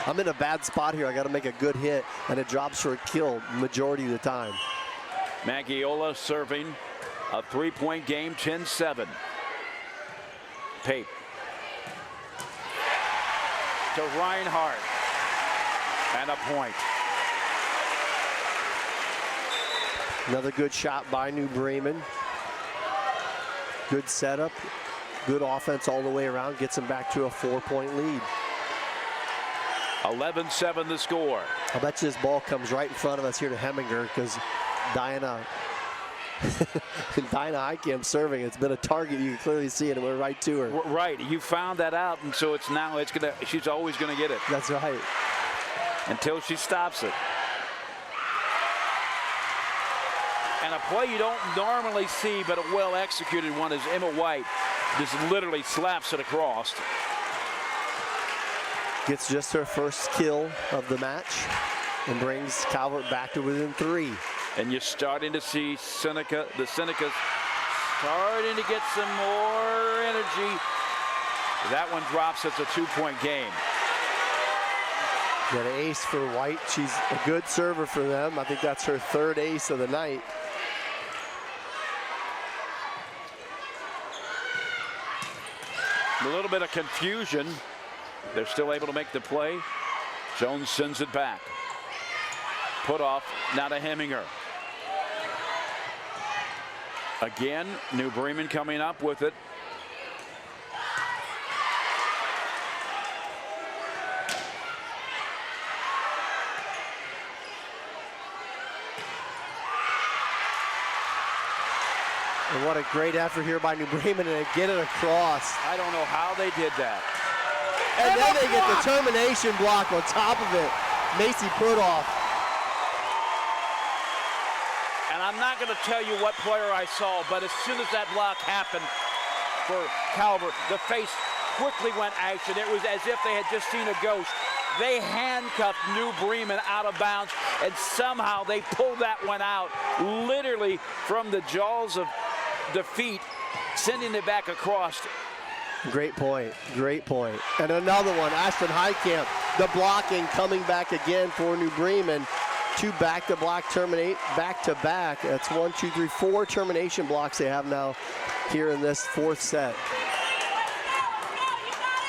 I'm in a bad spot here. I got to make a good hit, and it drops for a kill majority of the time. Maggiola serving a 3-point game, 10-7. Pape to Reinhardt. And a point. Another good shot by New Bremen. Good setup. Good offense all the way around. Gets them back to a 4-point lead. 11-7 the score. I bet you this ball comes right in front of us here to Heminger because Diana Heitkamp serving. It's been a target. You can clearly see it. It went right to her. Right. You found that out, and so it's now she's always gonna get it. That's right. Until she stops it. And a play you don't normally see, but a well-executed one, is Emma White just literally slaps it across. Gets just her first kill of the match and brings Calvert back to within 3. And you're starting to see the Senecas starting to get some more energy. That one drops. It's a 2-point game. Got an ace for White. She's a good server for them. I think that's her 3rd ace of the night. A little bit of confusion. They're still able to make the play. Jones sends it back. Put off now to Heminger. Again, New Bremen coming up with it. And what a great effort here by New Bremen to get it across. I don't know how they did that. And then they get the termination block on top of it. Macy Putoff. And I'm not going to tell you what player I saw, but as soon as that block happened for Calvert, the face quickly went action. It was as if they had just seen a ghost. They handcuffed New Bremen out of bounds, and somehow they pulled that one out, literally from the jaws of defeat, sending it back across. Great point, great point. And another one, Ashton Heitkamp, the blocking coming back again for New Bremen. 2 back-to-back terminate, back-to-back. That's 1, 2, 3, 4 termination blocks they have now here in this 4th set.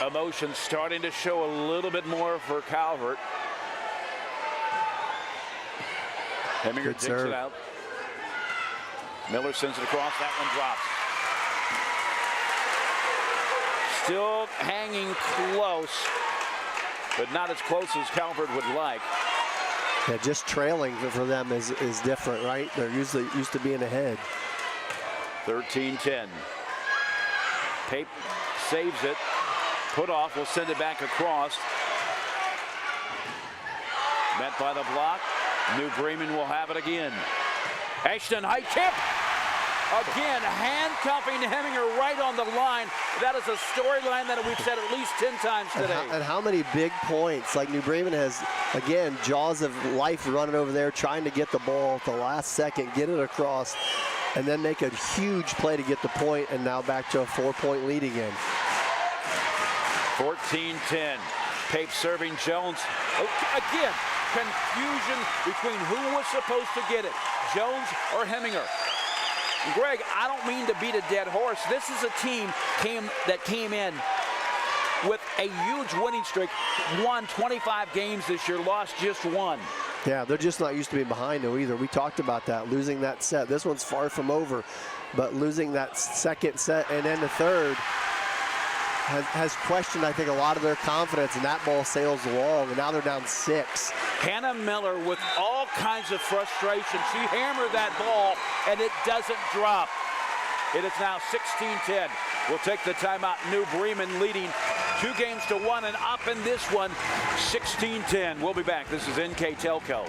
Emotion starting to show a little bit more for Calvert. Heminger digs it out. Miller sends it across. That one drops. Still hanging close, but not as close as Calvert would like. Yeah, just trailing for them is different, right? They're usually used to being ahead. 13-10. Pape saves it. Put off will send it back across. Met by the block. New Bremen will have it again. Ashton Heitkamp again handcuffing Heminger right on the line. That is a storyline that we've said at least 10 times today. And how many big points. Like New Bremen has, again, jaws of life running over there, trying to get the ball at the last second, get it across, and then make a huge play to get the point, and now back to a 4-point lead again. 14-10. Pape serving Jones. Again, confusion between who was supposed to get it, Jones or Heminger. Greg, I don't mean to beat a dead horse. This is a team that came in with a huge winning streak, won 25 games this year, lost just 1. Yeah, they're just not used to being behind though either. We talked about that, losing that set. This one's far from over, but losing that second set and then the third. has questioned, I think, a lot of their confidence, and that ball sails long, and now they're down 6. Hannah Miller with all kinds of frustration. She hammered that ball, and it doesn't drop. It is now 16-10. We'll take the timeout. New Bremen leading 2-1 and up in this one, 16-10. We'll be back. This is NKTelco.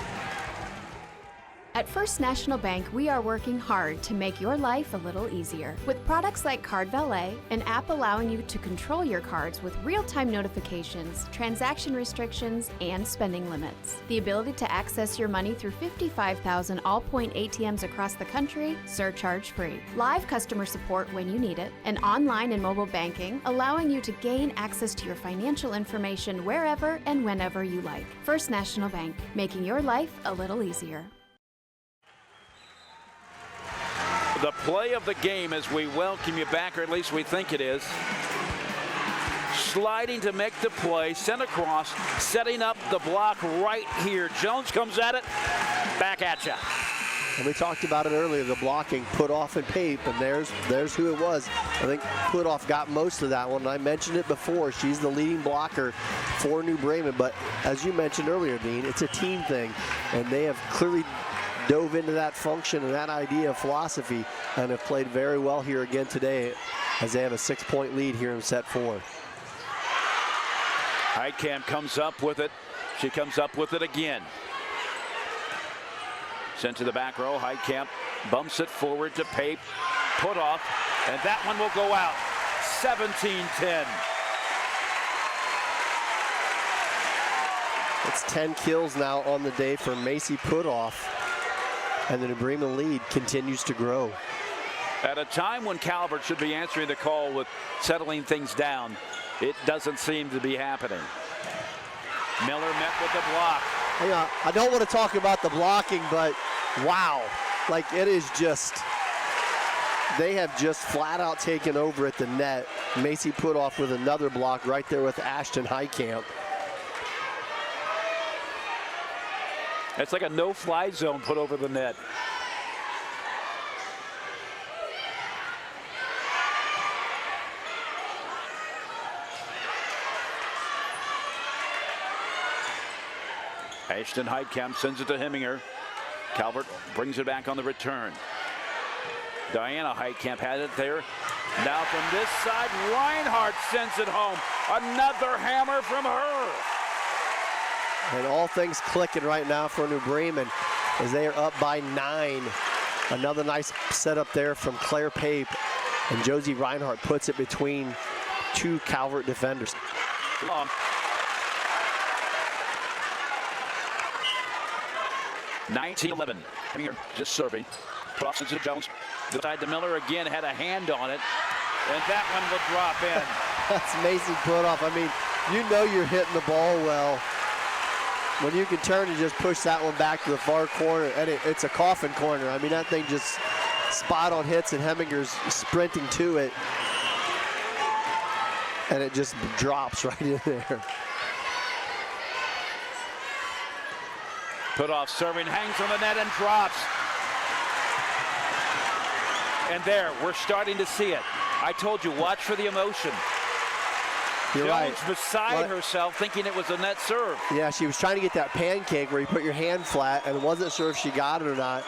At First National Bank, we are working hard to make your life a little easier. With products like Card Valet, an app allowing you to control your cards with real-time notifications, transaction restrictions, and spending limits. The ability to access your money through 55,000 all-point ATMs across the country, surcharge-free. Live customer support when you need it. And online and mobile banking, allowing you to gain access to your financial information wherever and whenever you like. First National Bank, making your life a little easier. The play of the game as we welcome you back, or at least we think it is. Sliding to make the play, sent across, setting up the block right here. Jones comes at it, back at you. And we talked about it earlier, the blocking, Putoff and Pape, and there's who it was. I think Putoff got most of that one, and I mentioned it before. She's the leading blocker for New Bremen, but as you mentioned earlier, Dean, it's a team thing, and they have clearly dove into that function and that idea of philosophy and have played very well here again today as they have a 6-point lead here in set 4. Heitkamp comes up with it. She comes up with it again. Sent to the back row. Heitkamp bumps it forward to Pape. Putoff, and that one will go out. 17-10. It's 10 kills now on the day for Macy Putoff. And the New Bremen lead continues to grow. At a time when Calvert should be answering the call with settling things down, it doesn't seem to be happening. Miller met with the block. Yeah, I don't want to talk about the blocking, but wow. Like, it is just, they have just flat out taken over at the net. Macy Putoff with another block right there with Ashton Heitkamp. It's like a no-fly zone put over the net. Ashton Heitkamp sends it to Heminger. Calvert brings it back on the return. Diana Heitkamp had it there. Now from this side, Reinhardt sends it home. Another hammer from her. And all things clicking right now for New Bremen as they are up by 9. Another nice setup there from Claire Pape. And Josie Reinhardt puts it between 2 Calvert defenders. 19-11. Here, just serving. Crosses to Jones. The side to Miller again, had a hand on it. And that one will drop in. That's Macy Putoff. I mean, you know you're hitting the ball well when you can turn and just push that one back to the far corner, and it's a coffin corner. I mean, that thing just spot on hits, and Heminger's sprinting to it, and it just drops right in there. Putoff serving, hangs on the net and drops. And there, we're starting to see it. I told you, watch for the emotion. You're Jones right. beside herself, thinking it was a net serve. Yeah, she was trying to get that pancake where you put your hand flat and wasn't sure if she got it or not,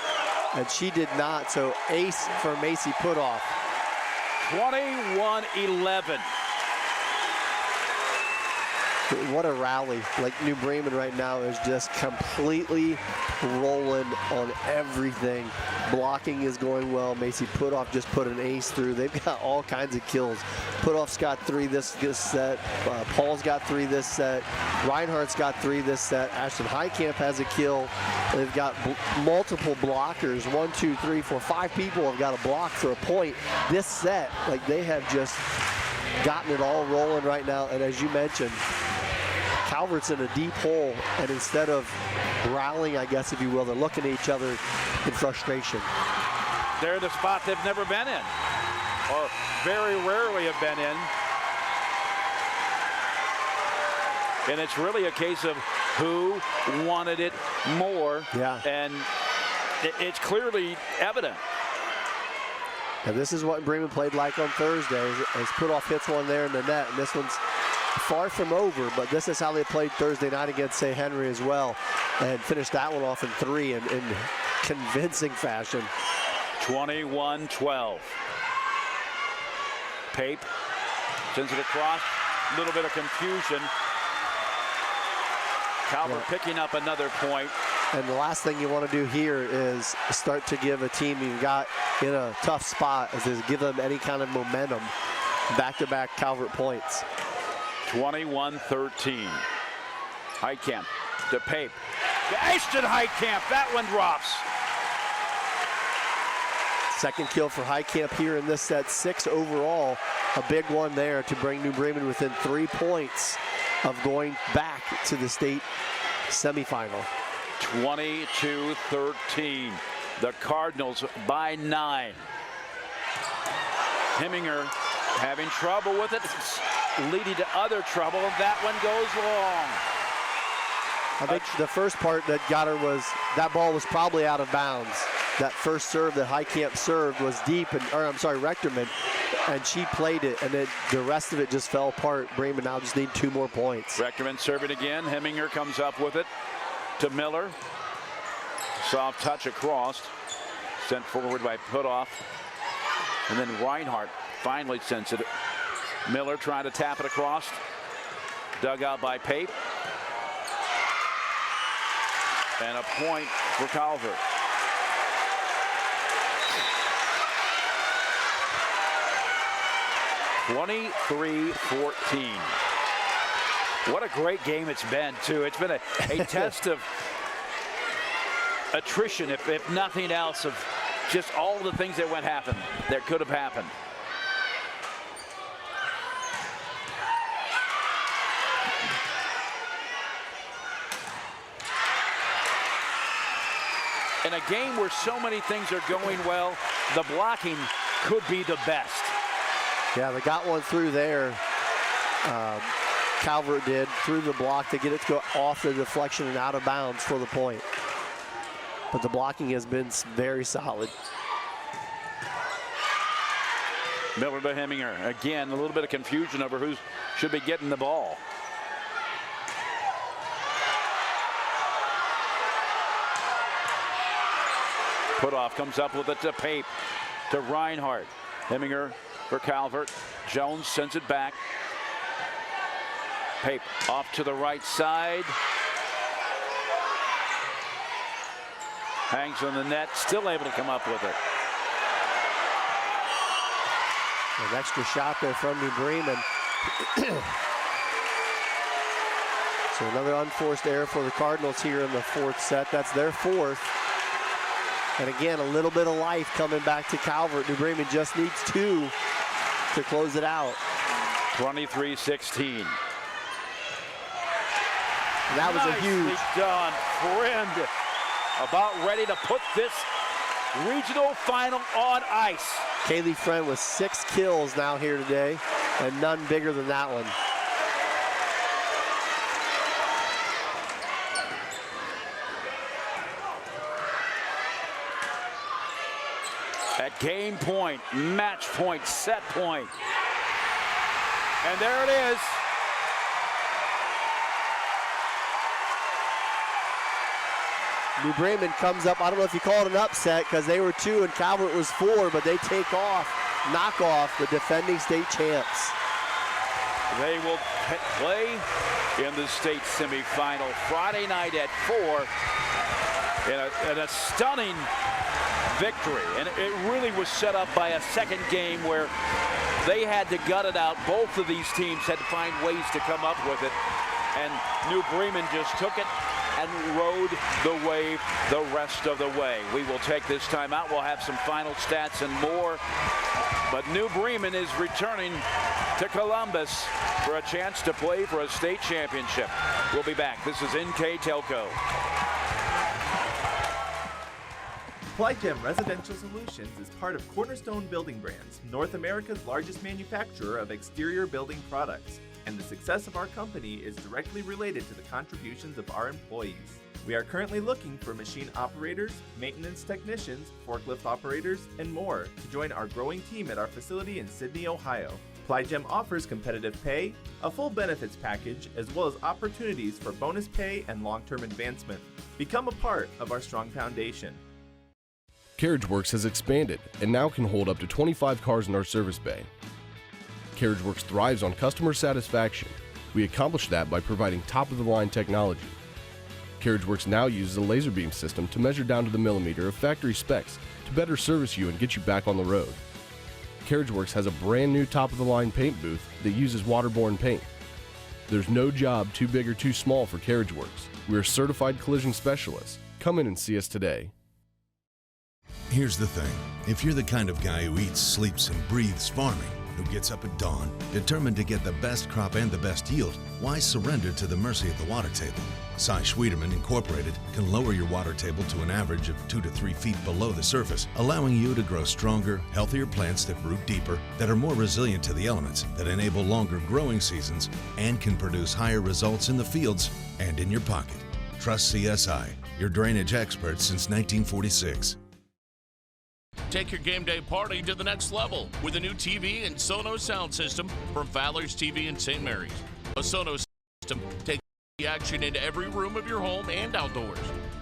and she did not. So ace for Macy Putoff. 21-11. What a rally. Like, New Bremen right now is just completely rolling on everything. Blocking is going well. Macy Putoff just put an ace through. They've got all kinds of kills. Putoff's got 3 this set. Paul's got 3 this set. Reinhardt's got 3 this set. Ashton Heitkamp has a kill. They've got multiple blockers. 1, 2, 3, 4, 5 people have got a block for a point this set. Like, they have just gotten it all rolling right now. And as you mentioned, Calvert's in a deep hole, and instead of rallying, I guess, if you will, they're looking at each other in frustration. They're in the spot they've never been in, or very rarely have been in. And it's really a case of who wanted it more. Yeah. And it's clearly evident. And this is what Bremen played like on Thursday. As Putoff hits one there in the net, and this one's far from over, but this is how they played Thursday night against St. Henry as well, and finished that one off in 3 in convincing fashion. 21-12. Pape sends it across. A little bit of confusion. Calvert picking up another point. And the last thing you want to do here is start to give a team you've got in a tough spot, is give them any kind of momentum. Back-to-back Calvert points. 21-13. Heitkamp to Pape. To Ashton Heitkamp. That one drops. Second kill for Heitkamp here in this set. 6 overall. A big one there to bring New Bremen within 3 points of going back to the state semifinal. 22-13. The Cardinals by 9. Heminger having trouble with it. It's leading to other trouble. That one goes long. I think the first part that got her was that ball was probably out of bounds. That first serve that Heitkamp served was deep, Rechterman, and she played it, and then the rest of it just fell apart. Bremen now just need 2 more points. Rechterman serving again. Heminger comes up with it to Miller. Soft touch across. Sent forward by Putoff. And then Reinhardt finally sends it. Miller trying to tap it across. Dug out by Pape. And a point for Calvert. (23-14). What a great game it's been, too. It's been a test of attrition, if nothing else, of just all the things that could have happened. In a game where so many things are going well, the blocking could be the best. Yeah, they got one through there. Calvert did, through the block to get it to go off the deflection and out of bounds for the point. But the blocking has been very solid. Miller to Heminger. Again, a little bit of confusion over who should be getting the ball. Putoff comes up with it to Pape, to Reinhardt. Heminger for Calvert. Jones sends it back. Pape off to the right side. Hangs on the net, still able to come up with it. An extra shot there from New Bremen. So another unforced error for the Cardinals here in the 4th set. That's their 4th. And again, a little bit of life coming back to Calvert. New Bremen just needs 2 to close it out. 23-16. That was a huge. Nicely done, Friend. About ready to put this regional final on ice. Kaylee Friend with 6 kills now here today, and none bigger than that one. At game point, match point, set point. And there it is. New Bremen comes up. I don't know if you call it an upset because they were 2 and Calvert was 4, but they knock off the defending state champs. They will play in the state semifinal Friday night at 4 in a stunning victory. And it really was set up by a second game where they had to gut it out. Both of these teams had to find ways to come up with it. And New Bremen just took it and rode the wave the rest of the way. We will take this time out. We'll have some final stats and more. But New Bremen is returning to Columbus for a chance to play for a state championship. We'll be back. This is NKTelco. Plychem Residential Solutions is part of Cornerstone Building Brands, North America's largest manufacturer of exterior building products. And the success of our company is directly related to the contributions of our employees. We are currently looking for machine operators, maintenance technicians, forklift operators, and more to join our growing team at our facility in Sydney, Ohio. PlyGem offers competitive pay, a full benefits package, as well as opportunities for bonus pay and long-term advancement. Become a part of our strong foundation. CarriageWorks has expanded and now can hold up to 25 cars in our service bay. CarriageWorks thrives on customer satisfaction. We accomplish that by providing top-of-the-line technology. CarriageWorks now uses a laser beam system to measure down to the millimeter of factory specs to better service you and get you back on the road. CarriageWorks has a brand new top-of-the-line paint booth that uses waterborne paint. There's no job too big or too small for CarriageWorks. We're certified collision specialists. Come in and see us today. Here's the thing. If you're the kind of guy who eats, sleeps, and breathes farming, who gets up at dawn, determined to get the best crop and the best yield, why surrender to the mercy of the water table? Cy Schwederman Incorporated can lower your water table to an average of 2 to 3 feet below the surface, allowing you to grow stronger, healthier plants that root deeper, that are more resilient to the elements, that enable longer growing seasons, and can produce higher results in the fields and in your pocket. Trust CSI, your drainage experts since 1946. Take your game day party to the next level with a new TV and Sonos sound system from Fowler's TV in St. Mary's. A Sonos system takes the action into every room of your home and outdoors.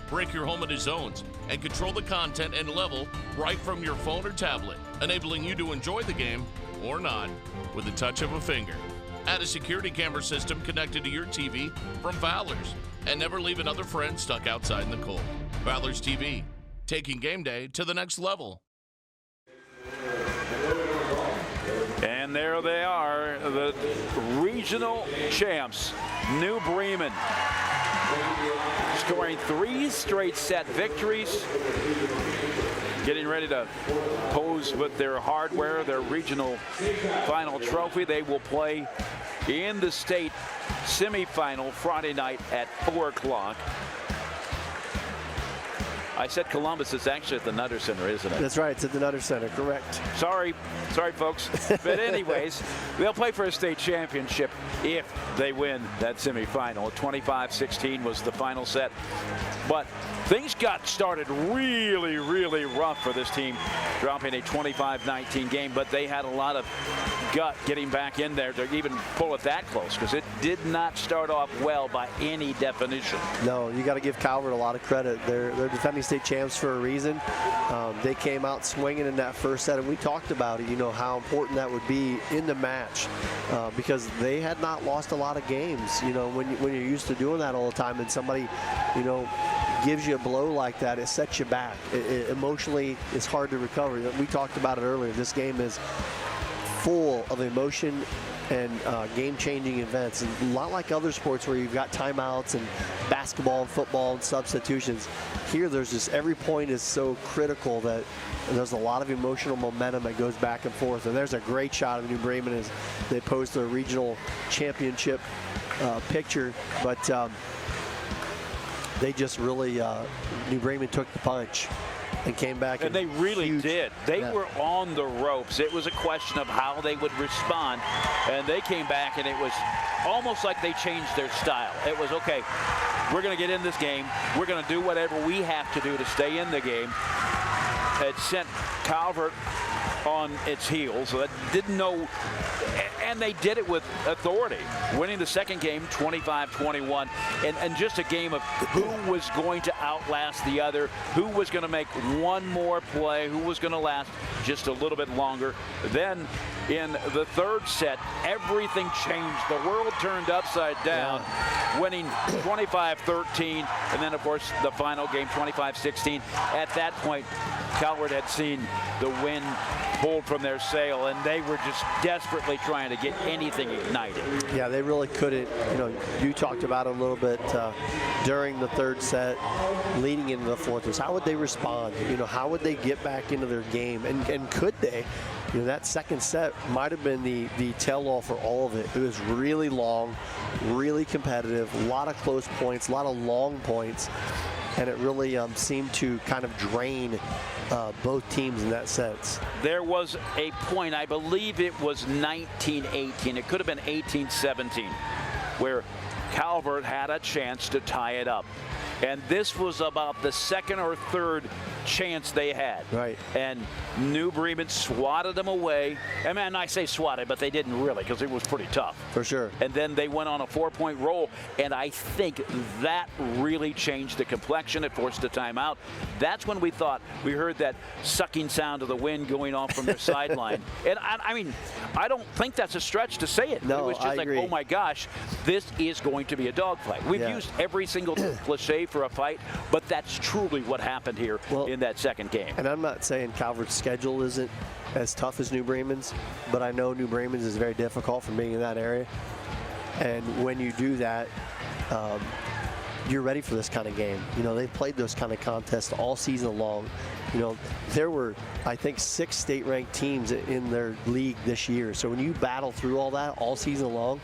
Break your home into zones and control the content and level right from your phone or tablet, enabling you to enjoy the game or not with the touch of a finger. Add a security camera system connected to your TV from Fowler's and never leave another friend stuck outside in the cold. Fowler's TV, taking game day to the next level. And there they are, the regional champs, New Bremen, scoring 3 straight set victories, getting ready to pose with their hardware, their regional final trophy. They will play in the state semifinal Friday night at 4 o'clock. I said Columbus. It's actually at the Nutter Center, isn't it? That's right. It's at the Nutter Center. Correct. Sorry, folks. But anyways, they'll play for a state championship if they win that semifinal. 25-16 was the final set. But things got started really, really rough for this team, dropping a 25-19 game. But they had a lot of gut getting back in there to even pull it that close, because it did not start off well by any definition. No, you got to give Calvert a lot of credit. They're defending state champs for a reason. They came out swinging in that first set, and we talked about it, how important that would be in the match, because they had not lost a lot of games. When you're used to doing that all the time, and somebody, gives you a blow like that, it sets you back. Emotionally, it's hard to recover. We talked about it earlier. This game is full of emotion and game-changing events, and a lot like other sports where you've got timeouts and basketball and football and substitutions. Here, there's just every point is so critical that there's a lot of emotional momentum that goes back and forth. And there's a great shot of New Bremen as they post their regional championship picture, but they just really New Bremen took the punch and came back. And they really did. They were on the ropes. It was a question of how they would respond. And they came back, and it was almost like they changed their style. It was, okay, we're going to get in this game. We're going to do whatever we have to do to stay in the game. It sent Calvert on its heels, so that didn't know, and they did it with authority, winning the second game 25-21, and just a game of who was going to outlast the other, who was going to make one more play, who was going to last just a little bit longer. Then in the third set, everything changed. The world turned upside down, winning 25-13, and then of course the final game 25-16. At that point, Calvert had seen the wind pulled from their sail, and they were just desperately trying to get anything ignited. Yeah, they really couldn't. You talked about it a little bit during the third set, leading into the fourth. Was how would they respond? How would they get back into their game, and could they? That second set might have been the tell-all for all of it. It was really long, really competitive, a lot of close points, a lot of long points, and it really seemed to kind of drain both teams in that sense. There was a point, I believe it was 19-18, it could have been 18-17, where Calvert had a chance to tie it up. And this was about the second or third chance they had. Right. And New Bremen swatted them away. I mean, I say swatted, but they didn't really, because it was pretty tough. For sure. And then they went on a 4-point roll, and I think that really changed the complexion. It forced a timeout. That's when we thought, we heard that sucking sound of the wind going off from their sideline. And I mean, I don't think that's a stretch to say it. No, it was just I like, agree. oh my gosh, this is going to be a dogfight. We've used every single cliche for a fight, but that's truly what happened here in that second game. And I'm not saying Calvert's schedule isn't as tough as New Bremen's, but I know New Bremen's is very difficult from being in that area. And when you do that, you're ready for this kind of game. You know, they've played those kind of contests all season long. You know, there were, I think, 6 state-ranked teams in their league this year. So when you battle through all that all season long,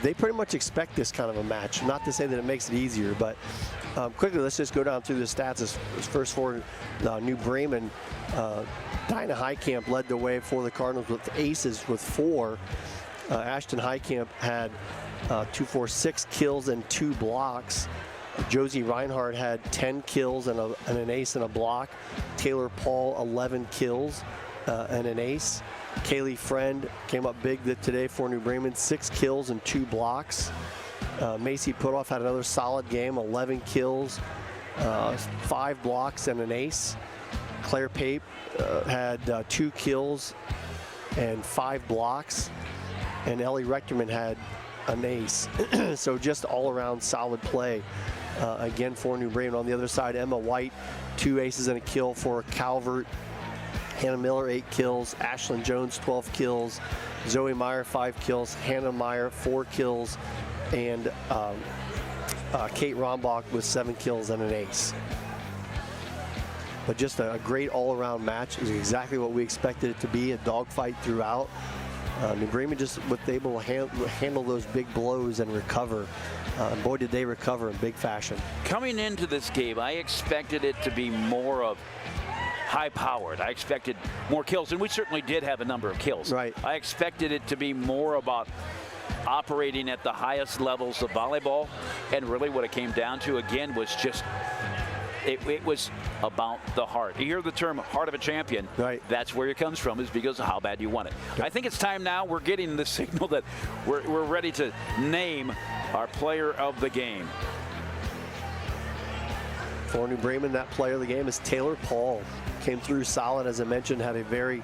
they pretty much expect this kind of a match. Not to say that it makes it easier, but quickly, let's just go down through the stats. As first for New Bremen, Dinah Highcamp led the way for the Cardinals with aces with 4. Ashton Highcamp had 6 kills and 2 blocks. Josie Reinhardt had 10 kills and an ace and a block. Taylor Paul, 11 kills and an ace. Kaylee Friend came up big today for New Bremen, 6 kills and 2 blocks. Macy Putoff had another solid game, 11 kills, 5 blocks and an ace. Claire Pape had 2 kills and 5 blocks. And Ellie Rechterman had an ace. So just all around solid play again for New Bremen. On the other side, Emma White, 2 aces and a kill for Calvert. Hannah Miller, 8 kills. Ashlyn Jones, 12 kills. Zoe Meyer, 5 kills. Hannah Meyer, 4 kills. And Kate Rombach with 7 kills and an ace. But just a great all-around match. It was exactly what we expected it to be, a dogfight throughout. New Bremen just was able to handle those big blows and recover. Boy, did they recover in big fashion. Coming into this game, I expected it to be more of high-powered. I expected more kills, and we certainly did have a number of kills. Right. I expected it to be more about operating at the highest levels of volleyball, and really what it came down to, again, was just it was about the heart. You hear the term heart of a champion. Right. That's where it comes from, is because of how bad you want it. I think it's time now. We're getting the signal that we're ready to name our player of the game. For New Bremen, that player of the game is Taylor Paul. Came through solid, as I mentioned, had a very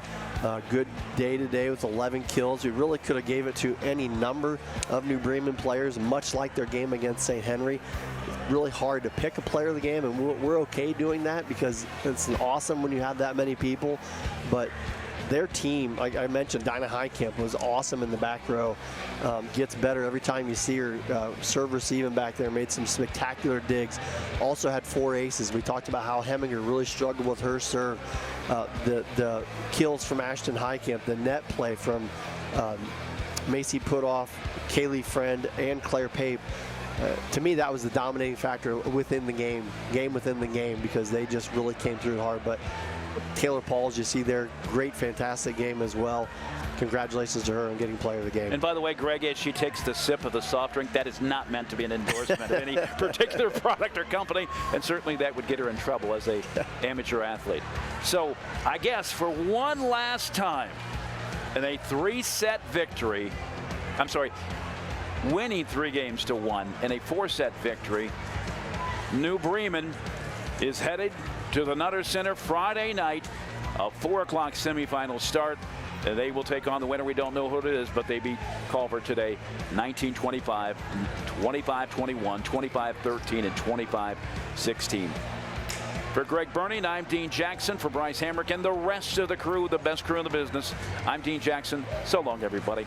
good day today with 11 kills. We really could have gave it to any number of New Bremen players, much like their game against St. Henry. Really hard to pick a player of the game, and we're okay doing that because it's awesome when you have that many people. But their team, like I mentioned, Dinah Highcamp was awesome in the back row. Gets better every time you see her serve receiving back there. Made some spectacular digs. Also had 4 aces. We talked about how Heminger really struggled with her serve. The kills from Ashton Highcamp, the net play from Macy Putoff, Kaylee Friend, and Claire Pape. To me, that was the dominating factor within the game within the game, because they just really came through hard. But Taylor Paul, as you see there, great, fantastic game as well. Congratulations to her on getting player of the game. And by the way, Greg, as she takes the sip of the soft drink, that is not meant to be an endorsement of any particular product or company, and certainly that would get her in trouble as a amateur athlete. So I guess for one last time in a 3-set victory, winning 3 games to 1 in a 4-set victory, New Bremen is headed to the Nutter Center Friday night, a 4 o'clock semifinal start. They will take on the winner. We don't know who it is, but they beat Calvert today 19-25, 25-21, 25-13, and 25-16. For Greg Burning, I'm Dean Jackson. For Bryce Hamrick and the rest of the crew, the best crew in the business, I'm Dean Jackson. So long, everybody.